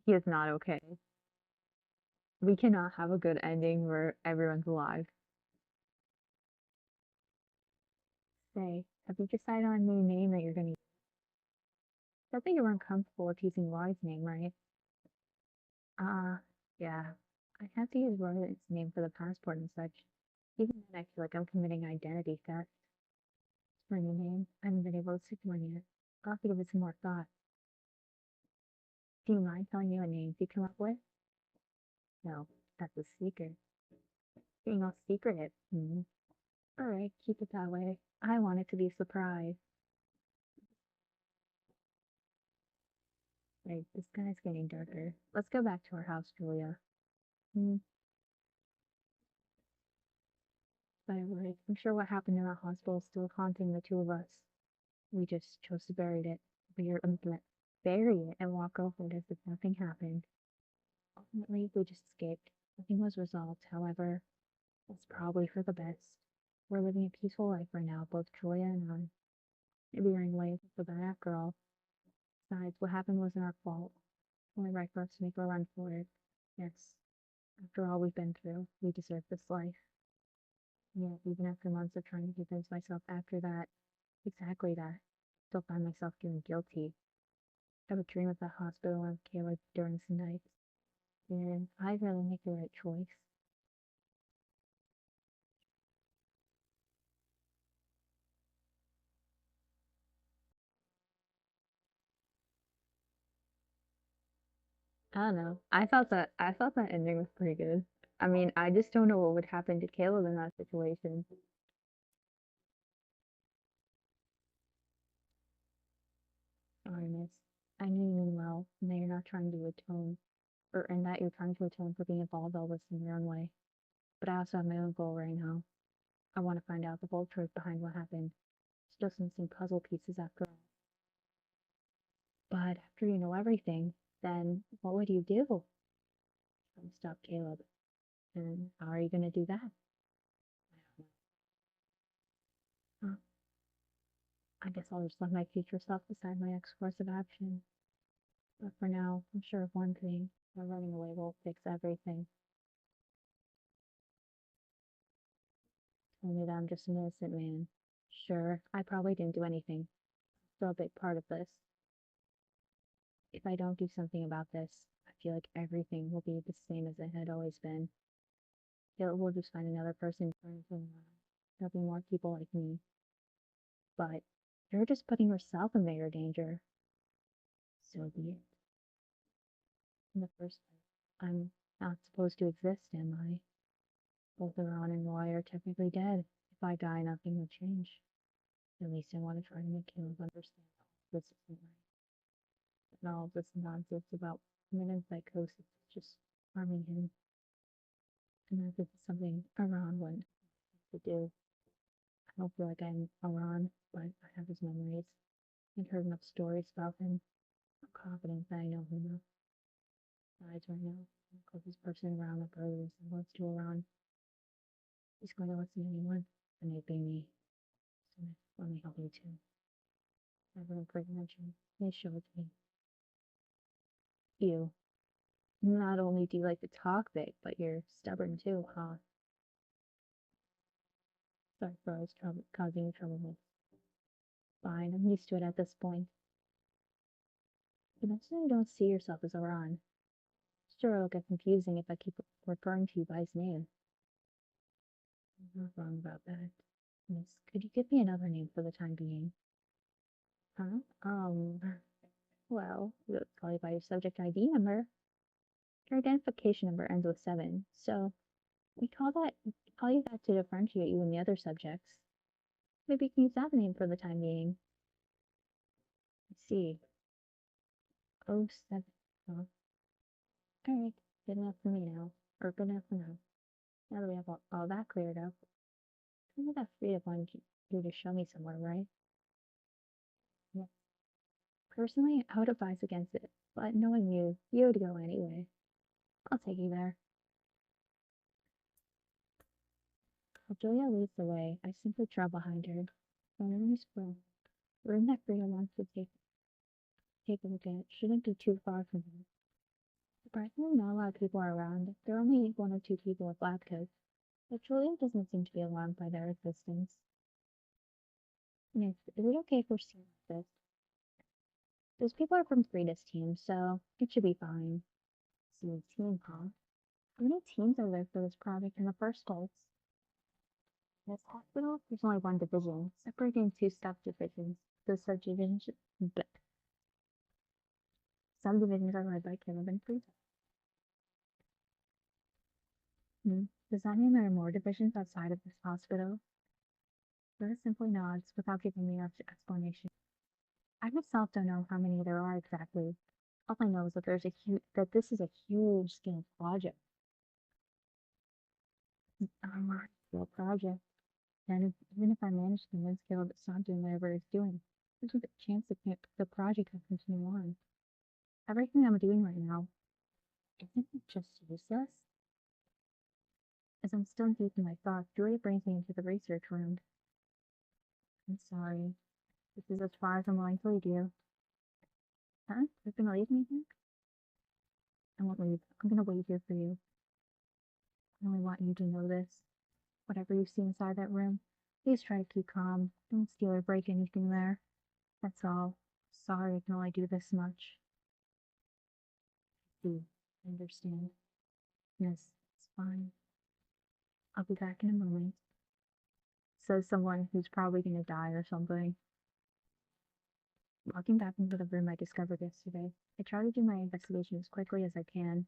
He is not okay. We cannot have a good ending where everyone's alive. Say, have you decided on a new name that you're gonna use? I think you weren't comfortable with using Roy's name, right? Yeah. I have to use Roy's name for the passport and such. Even then, I feel like I'm committing identity theft. For a new name, I haven't been able to stick to one yet. I'll have to give it some more thought. Do you mind telling me what names you come up with? No, that's a secret. Being all secretive. Alright, keep it that way. I want it to be a surprise. Right, the sky's getting darker. Let's go back to our house, Julia. By the way, I'm sure what happened in that hospital is still haunting the two of us. We just chose to bury it. Bury it and walk over it as if nothing happened. Ultimately, we just escaped. Nothing was resolved, however. It's probably for the best. We're living a peaceful life right now, both Julia and I. Maybe we're in ways for that after all. Besides, what happened wasn't our fault. It's only right for us to make a run for it. Yes, after all we've been through, we deserve this life. Yet, even after months of trying to convince myself after that, exactly that, I still find myself feeling guilty. I would dream of that hospital and Caleb during some nights. And I'd really make the right choice. I don't know. I thought that ending was pretty good. I mean, I just don't know what would happen to Caleb in that situation. Sorry, miss. I knew you mean well, and that you're not trying to atone, and that you're trying to atone for being involved all this in your own way. But I also have my own goal right now. I want to find out the full truth behind what happened. Still some missing puzzle pieces after all. But after you know everything, then what would you do? Stop, Caleb. And how are you going to do that? I don't know. I guess I'll just let my future self decide my next course of action. But for now, I'm sure of one thing. That running away won't fix everything. Only that I'm just an innocent man. Sure, I probably didn't do anything. Still a big part of this. If I don't do something about this, I feel like everything will be the same as it had always been. We'll just find another person. There'll be more people like me. But you're just putting yourself in bigger danger. So be it. In the first place, I'm not supposed to exist, am I? Both Iran and Roy are technically dead. If I die, nothing will change. At least I want to try to make Caleb understand all this isn't right. And all this nonsense about women's psychosis is just harming him. And if it's something Iran wouldn't to do. I don't feel like I'm Iran, but I have his memories and heard enough stories about him. I'm confident that I know him enough. Besides, right now, I'm the closest person around that brother resemblance to Iran. He's going to listen to anyone, and they'd be me. So let me help you too. Everyone pretty mention. They show it to me. You. Not only do you like to talk big, but you're stubborn too, huh? Sorry for always causing you trouble with. Fine, I'm used to it at this point. Eventually you don't see yourself as Iran. Sure, it'll get confusing if I keep referring to you by his name. I'm not wrong about that. Miss, could you give me another name for the time being? Huh? Well, we'll call you by your subject ID number. Your identification number ends with 7, so we call you that to differentiate you and the other subjects. Maybe you can use that name for the time being. I see. Oh, 7. Oh. Alright, good enough for me now. Or good enough for now. Now that we have all that cleared up, kind of that freedom wanted you to show me somewhere, right? Yes. Personally, I would advise against it, but knowing you would go anyway. I'll take you there. While Julia leads the way, I simply trail behind her. The room that Frida wants to take a look at shouldn't be too far from here. Surprisingly, not a lot of people are around. There are only 1 or 2 people with lab coats, but Julia doesn't seem to be alarmed by their existence. Miss, is it okay if we're seeing this? Those people are from Frida's team, so it should be fine. See, team, huh? How many teams are there for this project in the first place? In this hospital, there's only one division, separated into subdivisions. Those subdivisions, but subdivisions are led by Caleb and Frida. Does that mean there are more divisions outside of this hospital? Frida simply nods without giving me much explanation. I myself don't know how many there are exactly. All I know is that this is a huge scale project. Real project. And even if I manage to convince Caleb to stop doing whatever he's doing, there's a good chance that the project can continue on. Everything I'm doing right now, isn't it just useless? As I'm still deep in my thoughts, Julia brings me into the research room. I'm sorry. This is as far as I'm willing to lead you. Huh? You're gonna leave me here? I won't leave. I'm gonna wait here for you. I only want you to know this. Whatever you see inside that room, please try to keep calm. Don't steal or break anything there. That's all. Sorry I can only do this much. See, I understand. Yes, it's fine. I'll be back in a moment. Says someone who's probably gonna die or something. Walking back into the room I discovered yesterday, I try to do my investigation as quickly as I can.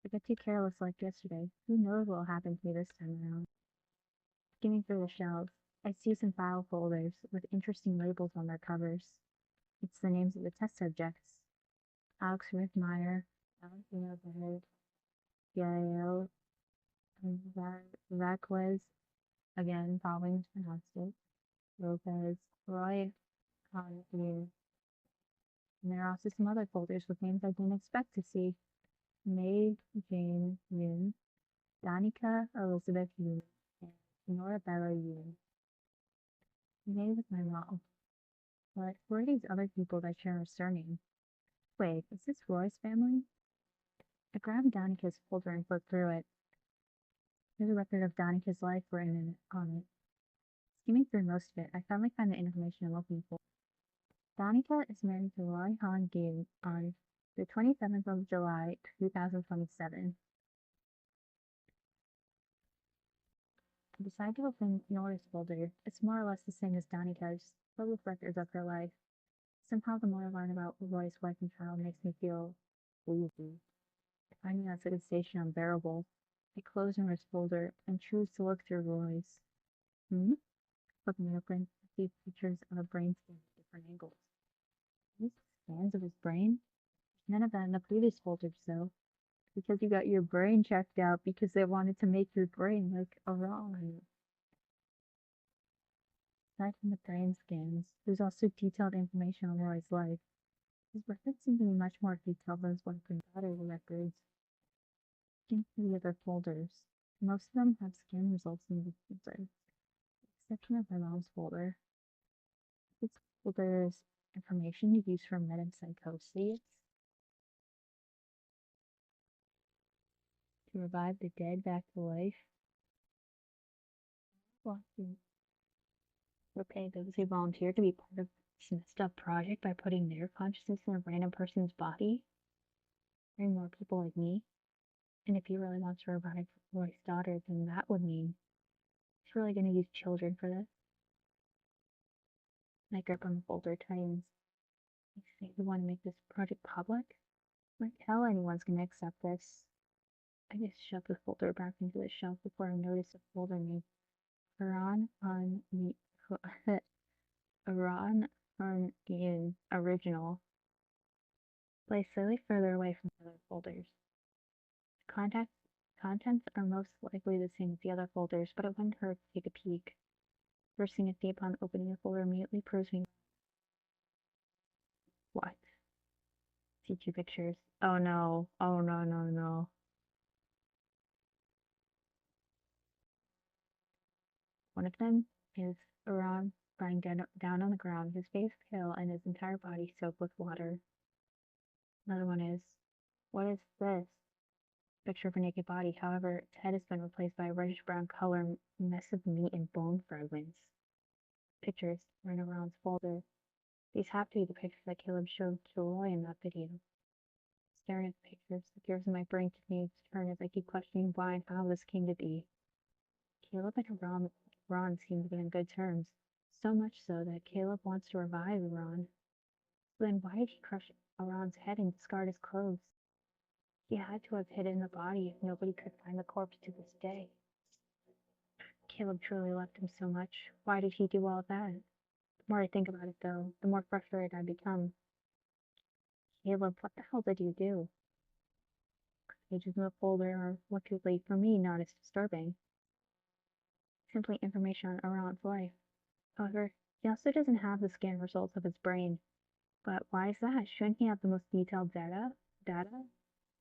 If I get too careless like yesterday, who knows what will happen to me this time around. Skimming through the shelves, I see some file folders with interesting labels on their covers. It's the names of the test subjects. Alex Rickmeyer, Valentina Bird, Yael, and Raquez, again, following pronounced it, Lopez, Roy Contier, And there are also some other folders with names I didn't expect to see. May Jane Yoon, Danica Elizabeth Yoon, and Nora Bella Yoon. May was my mom. But who are these other people that share a surname? Wait, is this Roy's family? I grabbed Danica's folder and flipped through it. There's a record of Danica's life written on it. Skimming through most of it, I finally found the information I'm looking for. Danica is married to Roy Han Gyu on the 27th of July, 2027. I decided to open Nora's folder. It's more or less the same as Danica's, filled with records of her life. Somehow the more I learn about Roy's wife and child makes me feel woozy. Finding that sensation unbearable. I close Nora's folder and choose to look through Roy's. Flipping it open, I see pictures of a brain scan at different angles. These scans of his brain? None of that in the previous folders, though. Because you got your brain checked out because they wanted to make your brain look wrong. Aside from the brain scans, there's also detailed information on Roy's life. His records seem to be much more detailed than his wife and daughter records. Looking through the other folders, most of them have scan results in the folder, with the exception of my mom's folder. This folder is information you use for metempsychosis to revive the dead back to life. Repay those who volunteer to be part of this messed up project by putting their consciousness in a random person's body. Bring more people like me. And if he really wants to revive Roy's daughter, then that would mean he's really going to use children for this. My grip on the folder tightens. I say we want to make this project public? Like hell anyone's going to accept this. I just shoved the folder back into the shelf before I noticed a folder named Iran on Iran on Ian Original, placed slightly further away from the other folders. The contents are most likely the same as the other folders, but it wouldn't hurt to take a peek. First thing I see upon opening the folder immediately proves me. What? See two pictures. Oh no. Oh no, no, no. One of them is Iran lying down on the ground, his face pale and his entire body soaked with water. Another one is, what is this? Picture of a naked body. However, its head has been replaced by a reddish-brown color mess of meat and bone fragments. Pictures are in Iran's folder. These have to be the pictures that Caleb showed to Roy in that video. Staring at the pictures, the gears in my brain continue to turn as I keep questioning why and how this came to be. Caleb and Ron seem to be on good terms, so much so that Caleb wants to revive Ron. So then why did he crush Ron's head and discard his clothes? He had to have hidden the body if nobody could find the corpse to this day. Caleb truly loved him so much. Why did he do all that? The more I think about it, though, the more frustrated I become. Caleb, what the hell did you do? Pages in the folder are what too late for me, not as disturbing. Simply information on Iran's life. However, he also doesn't have the scan results of his brain. But why is that? Shouldn't he have the most detailed data?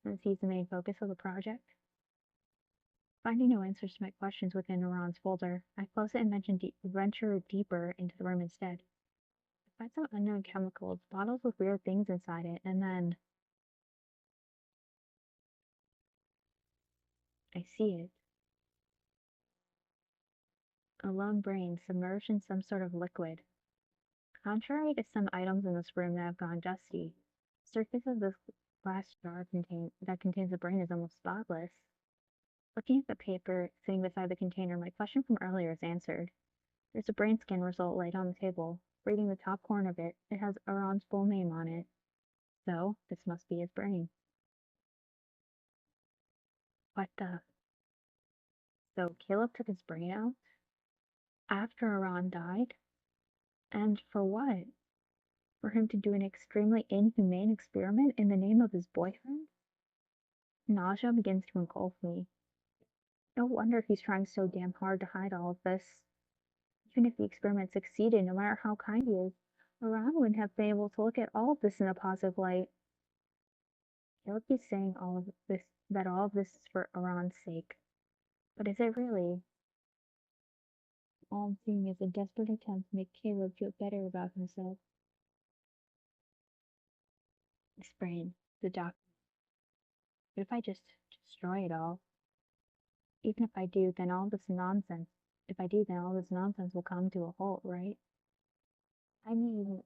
Since he's the main focus of the project? Finding no answers to my questions within Iran's folder, I close it and venture deeper into the room instead. I find some unknown chemicals, bottles with weird things inside it, and then I see it. A lone brain submerged in some sort of liquid. Contrary to some items in this room that have gone dusty, the surface of this glass jar that contains the brain is almost spotless. Looking at the paper sitting beside the container, my question from earlier is answered. There's a brain scan result laid on the table. Reading the top corner of it, it has Iran's full name on it. So, this must be his brain. What the? So, Caleb took his brain out? After Iran died? And for what? For him to do an extremely inhumane experiment in the name of his boyfriend? Nausea begins to engulf me. No wonder he's trying so damn hard to hide all of this. Even if the experiment succeeded, no matter how kind he is, Iran wouldn't have been able to look at all of this in a positive light. Caleb keeps saying all of this that all of this is for Iran's sake. But is it really? All I'm seeing is a desperate attempt to make Caleb feel better about himself. His brain, the doctor. What if I just destroy it all? Even if I do, then all this nonsense. If I do, then all this nonsense will come to a halt, right? I mean,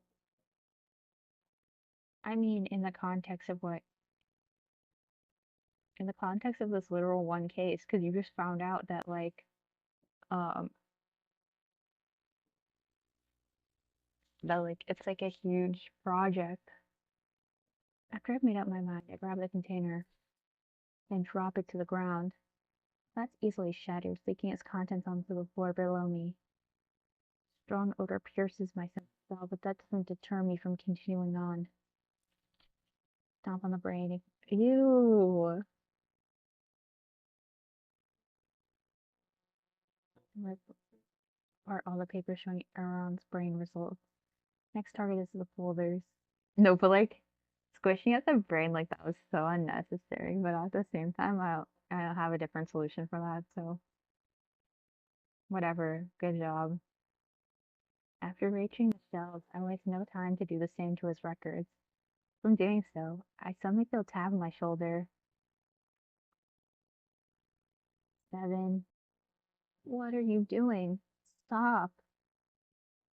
in the context of what? In the context of this literal one case, because you just found out that, like, um, it's like a huge project. After I've made up my mind, I grab the container and drop it to the ground. That's easily shattered, leaking its contents onto the floor below me. Strong odor pierces my sense of smell, but that doesn't deter me from continuing on. Stomp on the brain. Ew! Rip apart all the papers showing Aaron's brain results. Next target is the folders. No, but like squishing at the brain like that was so unnecessary. But at the same time, I have a different solution for that. So whatever. Good job. After reaching the shelves, I waste no time to do the same to his records. From doing so, I suddenly feel a tap on my shoulder. 7. What are you doing? Stop.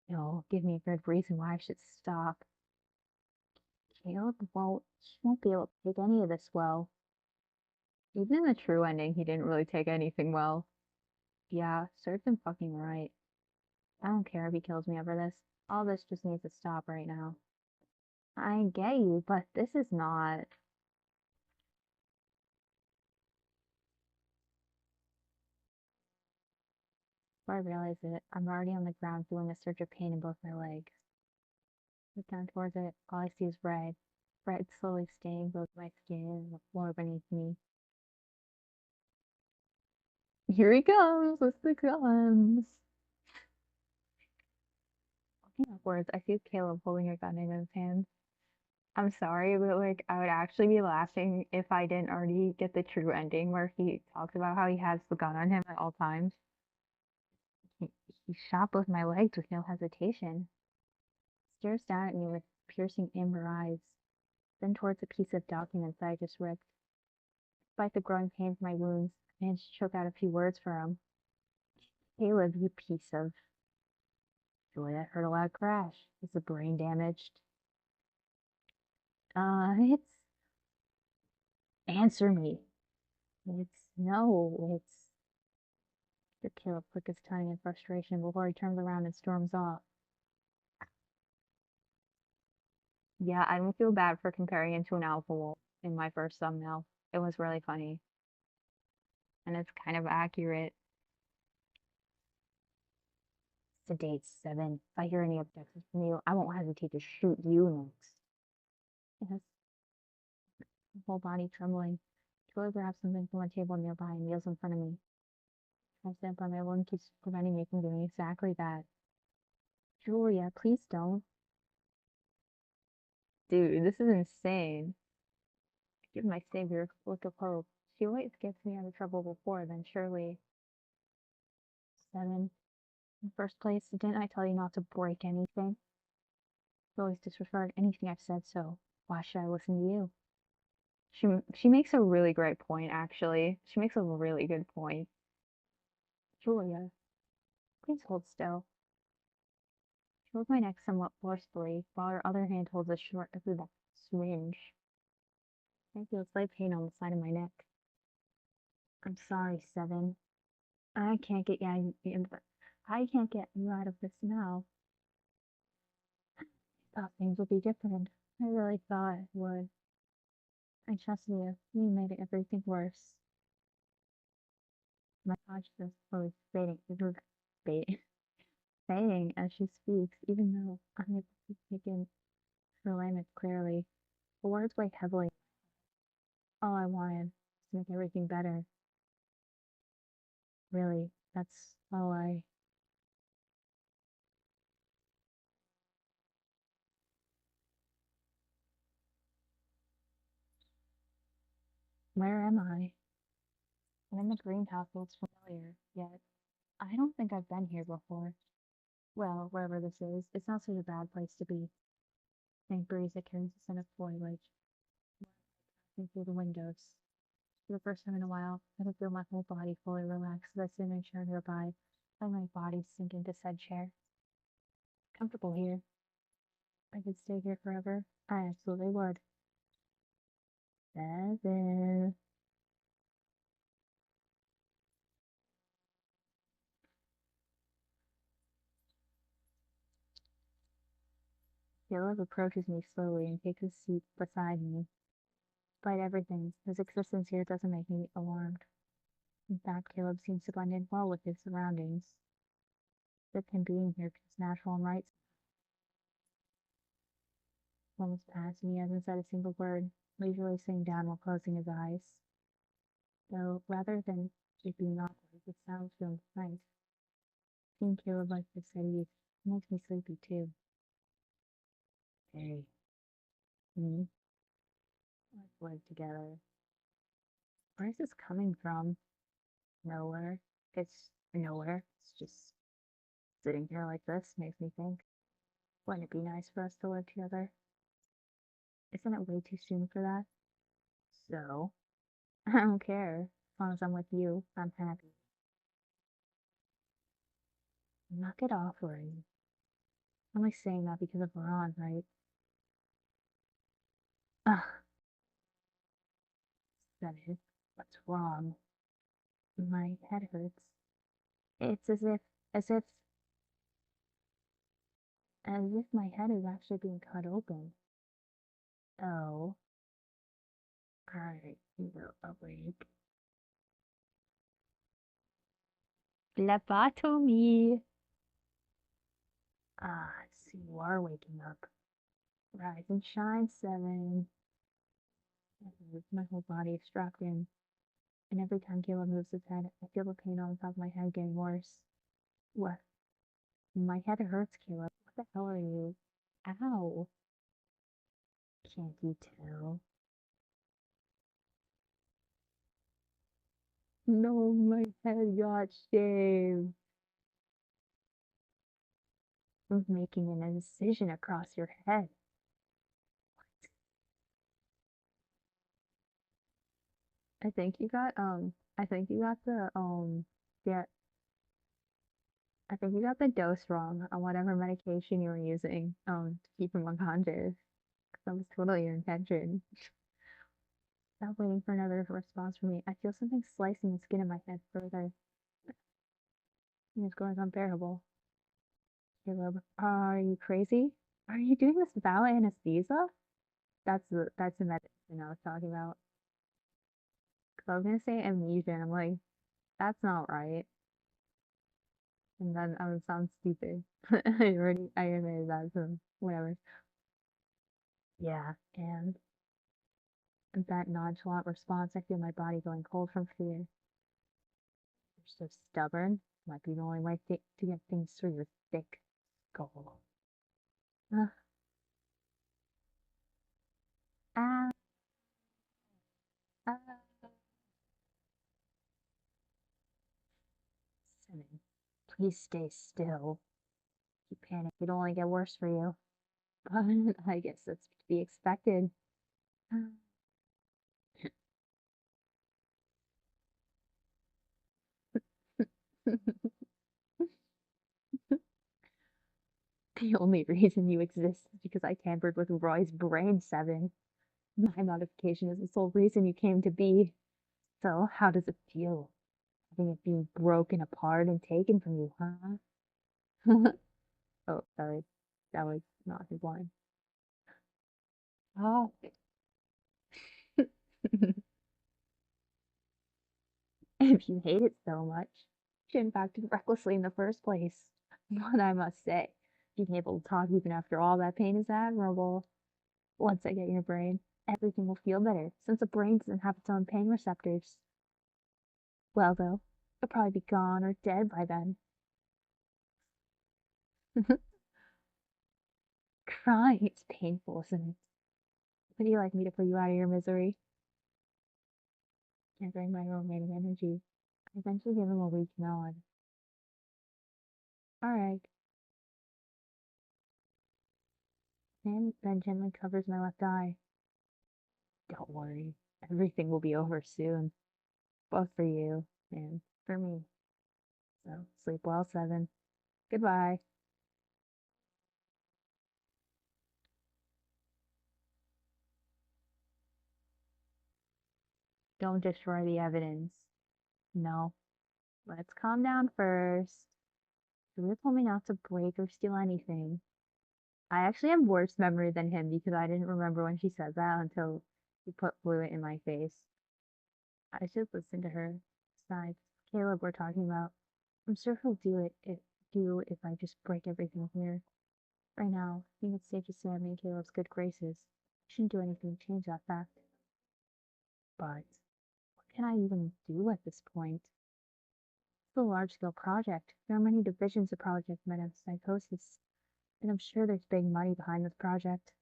No, give me a good reason why I should stop. Caleb won't be able to take any of this well. Even in the true ending, he didn't really take anything well. Yeah, serves him fucking right. I don't care if he kills me over this. All this just needs to stop right now. I get you, but this is not. Before I realize it, I'm already on the ground feeling a surge of pain in both my legs. Look down towards it, all I see is red. Red slowly staining both my skin and the floor beneath me. Here he comes with the guns. Looking upwards, I see Caleb holding a gun in his hands. I'm sorry, but like I would actually be laughing if I didn't already get the true ending where he talks about how he has the gun on him at all times. He, he shot both my legs with no hesitation. Stares down at me with piercing amber eyes, then towards a piece of document that I just ripped. Despite the growing pain from my wounds, I managed to choke out a few words for him. Caleb, you piece of. Juliet heard a loud crash. Is the brain damaged? It's. Answer me. It's. The Caleb clicked his tongue in frustration before he turns around and storms off. Yeah, I don't feel bad for comparing him to an alpha wolf in my first thumbnail. It was really funny. And it's kind of accurate. Sedate 7. If I hear any objections from you, I won't hesitate to shoot you next. Yes, whole body trembling. Julia grabs something from a table nearby and kneels in front of me. I stand by my wound keeps preventing me from doing exactly that. Julia, please don't. Dude, this is insane. Give my savior a look of hope. She always gets me out of trouble before, then surely. 7. In the first place, didn't I tell you not to break anything? You always disregard anything I've said, so why should I listen to you? She makes a really great point, actually. She makes a really good point. Julia, please hold still. She holds my neck somewhat forcefully, while her other hand holds a short syringe. I feel slight pain on the side of my neck. I'm sorry, 7. I can't get you I can't get you out of this now. I thought things would be different. I really thought it would. I trusted you. You made everything worse. My consciousness slowly fading, fading as she speaks, even though I'm able to take in her language clearly. The words weigh heavily. All I wanted was to make everything better. Really, that's all I Where am I? I'm in the greenhouse. Looks familiar, yet I don't think I've been here before. Well, wherever this is, it's not such a bad place to be. Faint breeze that carries a scent of foliage passing through the windows. For the first time in a while, I can feel my whole body fully relaxed as I sit in a chair nearby, letting my body sink into said chair. Comfortable here. I could stay here forever. I absolutely would. 7. Caleb approaches me slowly and takes his seat beside me. Despite everything, his existence here doesn't make me alarmed. In fact, Caleb seems to blend in well with his surroundings. With him being here feels natural and right. Moments pass and he hasn't said a single word, leisurely sitting down while closing his eyes. Though, rather than it being awkward, it sounds feels nice. Seeing Caleb like this at ease makes me sleepy too. Hey, me, let's live together. Where is this coming from? Nowhere. It's nowhere. It's just sitting here like this makes me think, wouldn't it be nice for us to live together? Isn't it way too soon for that? So, I don't care. As long as I'm with you, I'm happy. Knock it off, Lori. I'm only saying that because of Ron, right? Ugh, said it. What's wrong? My head hurts. It's as if my head is actually being cut open. Oh, alright, you're awake. Lobotomy! Ah, so you are waking up. Rise and shine, 7. My whole body is strapped in, and every time Caleb moves his head, I feel the pain on the top of my head getting worse. What? My head hurts, Caleb. What the hell are you? Ow! Can't you tell? No, my head got shaved. I'm making an incision across your head. I think you got yeah, I think you got the dose wrong on whatever medication you were using, to keep him unconscious. 'Cause that was totally your intention. Stop waiting for another response from me. I feel something slicing the skin of my head further. It's growing unbearable. Caleb, are you crazy? Are you doing this without anesthesia? That's the medicine I was talking about. 'Cause I was gonna say amnesia, and I'm like, that's not right. And then I would sound stupid. I admitted that, so whatever. Yeah, and in that nonchalant response, I feel my body going cold from fear. You're so stubborn. Might be the only way to get things through your thick skull. Uh, ah, ah. Simon, please stay still. If you panic, it'll only get worse for you. But I guess that's to be expected. The only reason you exist is because I tampered with Roy's brain, 7. My modification is the sole reason you came to be. So, how does it feel? Having it being broken apart and taken from you, huh? Oh, sorry. That was not his line. Oh. If you hate it so much, you shouldn't have acted recklessly in the first place. But I must say, being able to talk even after all that pain is admirable. Once I get your brain, everything will feel better, since the brain doesn't have its own pain receptors. Well, though, it'll probably be gone or dead by then. Crying, it's painful, isn't it? Would you like me to put you out of your misery? and bring my remaining energy. I eventually give him a weak nod. Alright, and then gently covers my left eye. Don't worry, everything will be over soon. Both for you and for me. So sleep well, Seven. Goodbye. Don't destroy the evidence. No. Let's calm down first. Julia told me not to break or steal anything. I actually have worse memory than him because I didn't remember when she said that until she put fluid in my face. I should listen to her. Besides, Caleb we're talking about. I'm sure he'll do if I just break everything here. Right now, I think it's safe to say I'm in Caleb's good graces. I shouldn't do anything to change that fact. But what can I even do at this point? It's a large-scale project. There are many divisions of Project Metempsychosis, and I'm sure there's big money behind this project.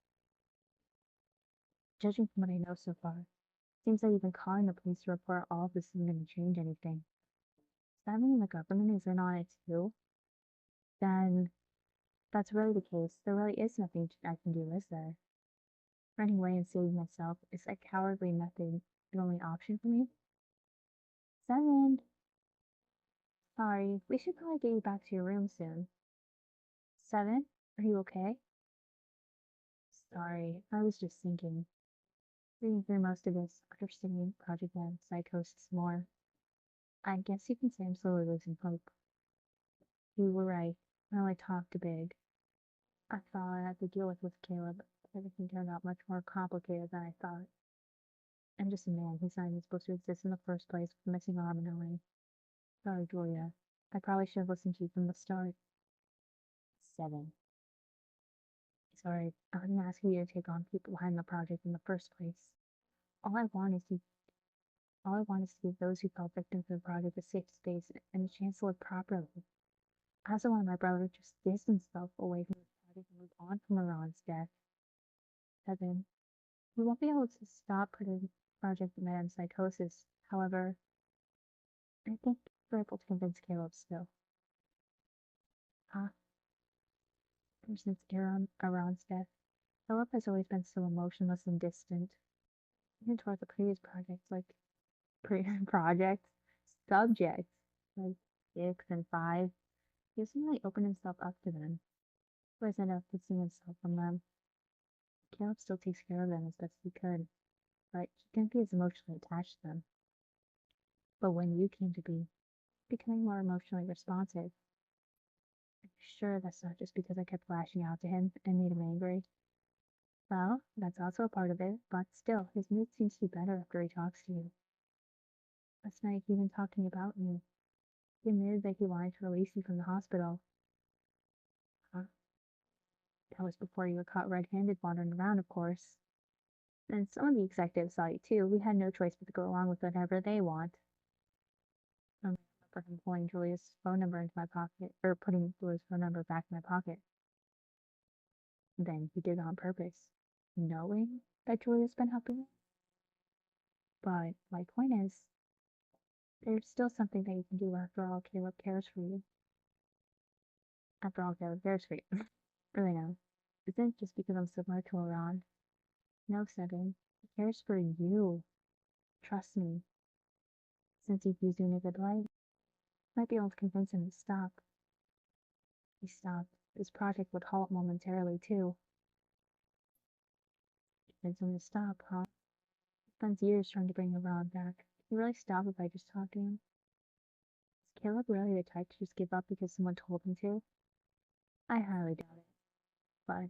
Judging from what I know so far, it seems that even calling the police to report all of this isn't going to change anything. Does that mean the government is in on it too? Then that's really the case. There really is nothing I can do, is there? Running away and saving myself is a cowardly method the only option for me? Seven! Sorry, we should probably get you back to your room soon. Seven, are you okay? Sorry, I was just thinking. Reading through most of this, understanding Project M Psychosis more. I guess you can say I'm slowly losing hope. You were right. I only talked too big. I thought I had to deal with Caleb. Everything turned out much more complicated than I thought. I'm just a man who's not even supposed to exist in the first place with a missing arm and a leg. Sorry, Julia. I probably should have listened to you from the start. Seven. Sorry, I didn't ask you to take on people behind the project in the first place. All I want is to all I want is to give those who fell victim to the project a safe space and a chance to live properly. I also want my brother to just distance himself away from the project and move on from Iran's death. Seven. We won't be able to stop Project Metempsychosis. However, I think we're able to convince Caleb still. Huh? Ever since Iran's death, Philip has always been so emotionless and distant. Even toward the previous projects, like projects, subjects, like 6 and 5. He hasn't really opened himself up to them. He always ended up distancing himself from them. Caleb still takes care of them as best he could, but he couldn't be as emotionally attached to them. But when you came to be, becoming more emotionally responsive, I'm sure that's not just because I kept lashing out to him and made him angry. Well, that's also a part of it, but still, his mood seems to be better after he talks to you. Last night he even talked to me about you. He admitted that he wanted to release you from the hospital. Huh? That was before you were caught red-handed wandering around, of course. And some of the executives saw you too. We had no choice but to go along with whatever they want. I remember him pulling Julia's phone number into my pocket, or putting Julia's phone number back in my pocket. Then he did it on purpose, knowing that Julia's been helping me. But my point is, there's still something that you can do after all Caleb cares for you. After all Caleb cares for you. Really no. Isn't just because I'm similar to Iran. No, Seven. He cares for you. Trust me. Since he views you in a good light, might be able to convince him to stop. He stopped. This project would halt momentarily, too. Convince him to stop, huh? He spends years trying to bring Iran back. Can you really stop if I just talk to him? Is Caleb really the type to just give up because someone told him to? I highly doubt it. But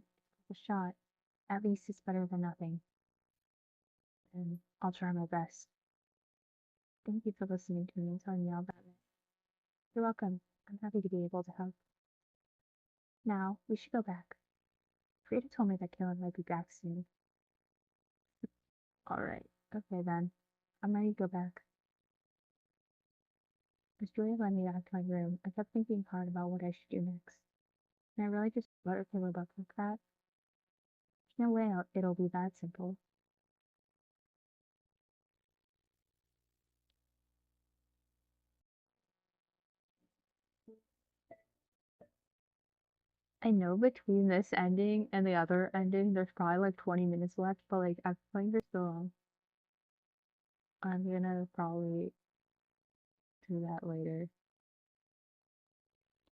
it's a shot. At least it's better than nothing. And I'll try my best. Thank you for listening to me and telling me all about it. You're welcome. I'm happy to be able to help. Now, we should go back. Frida told me that Caleb might be back soon. Alright, okay then. I'm ready to go back. As Julia led me back to my room, I kept thinking hard about what I should do next. Can I really just let Caleb up like that? There's no way it'll be that simple. I know between this ending and the other ending, there's probably like 20 minutes left, but like I feel like there's still. I'm gonna probably do that later.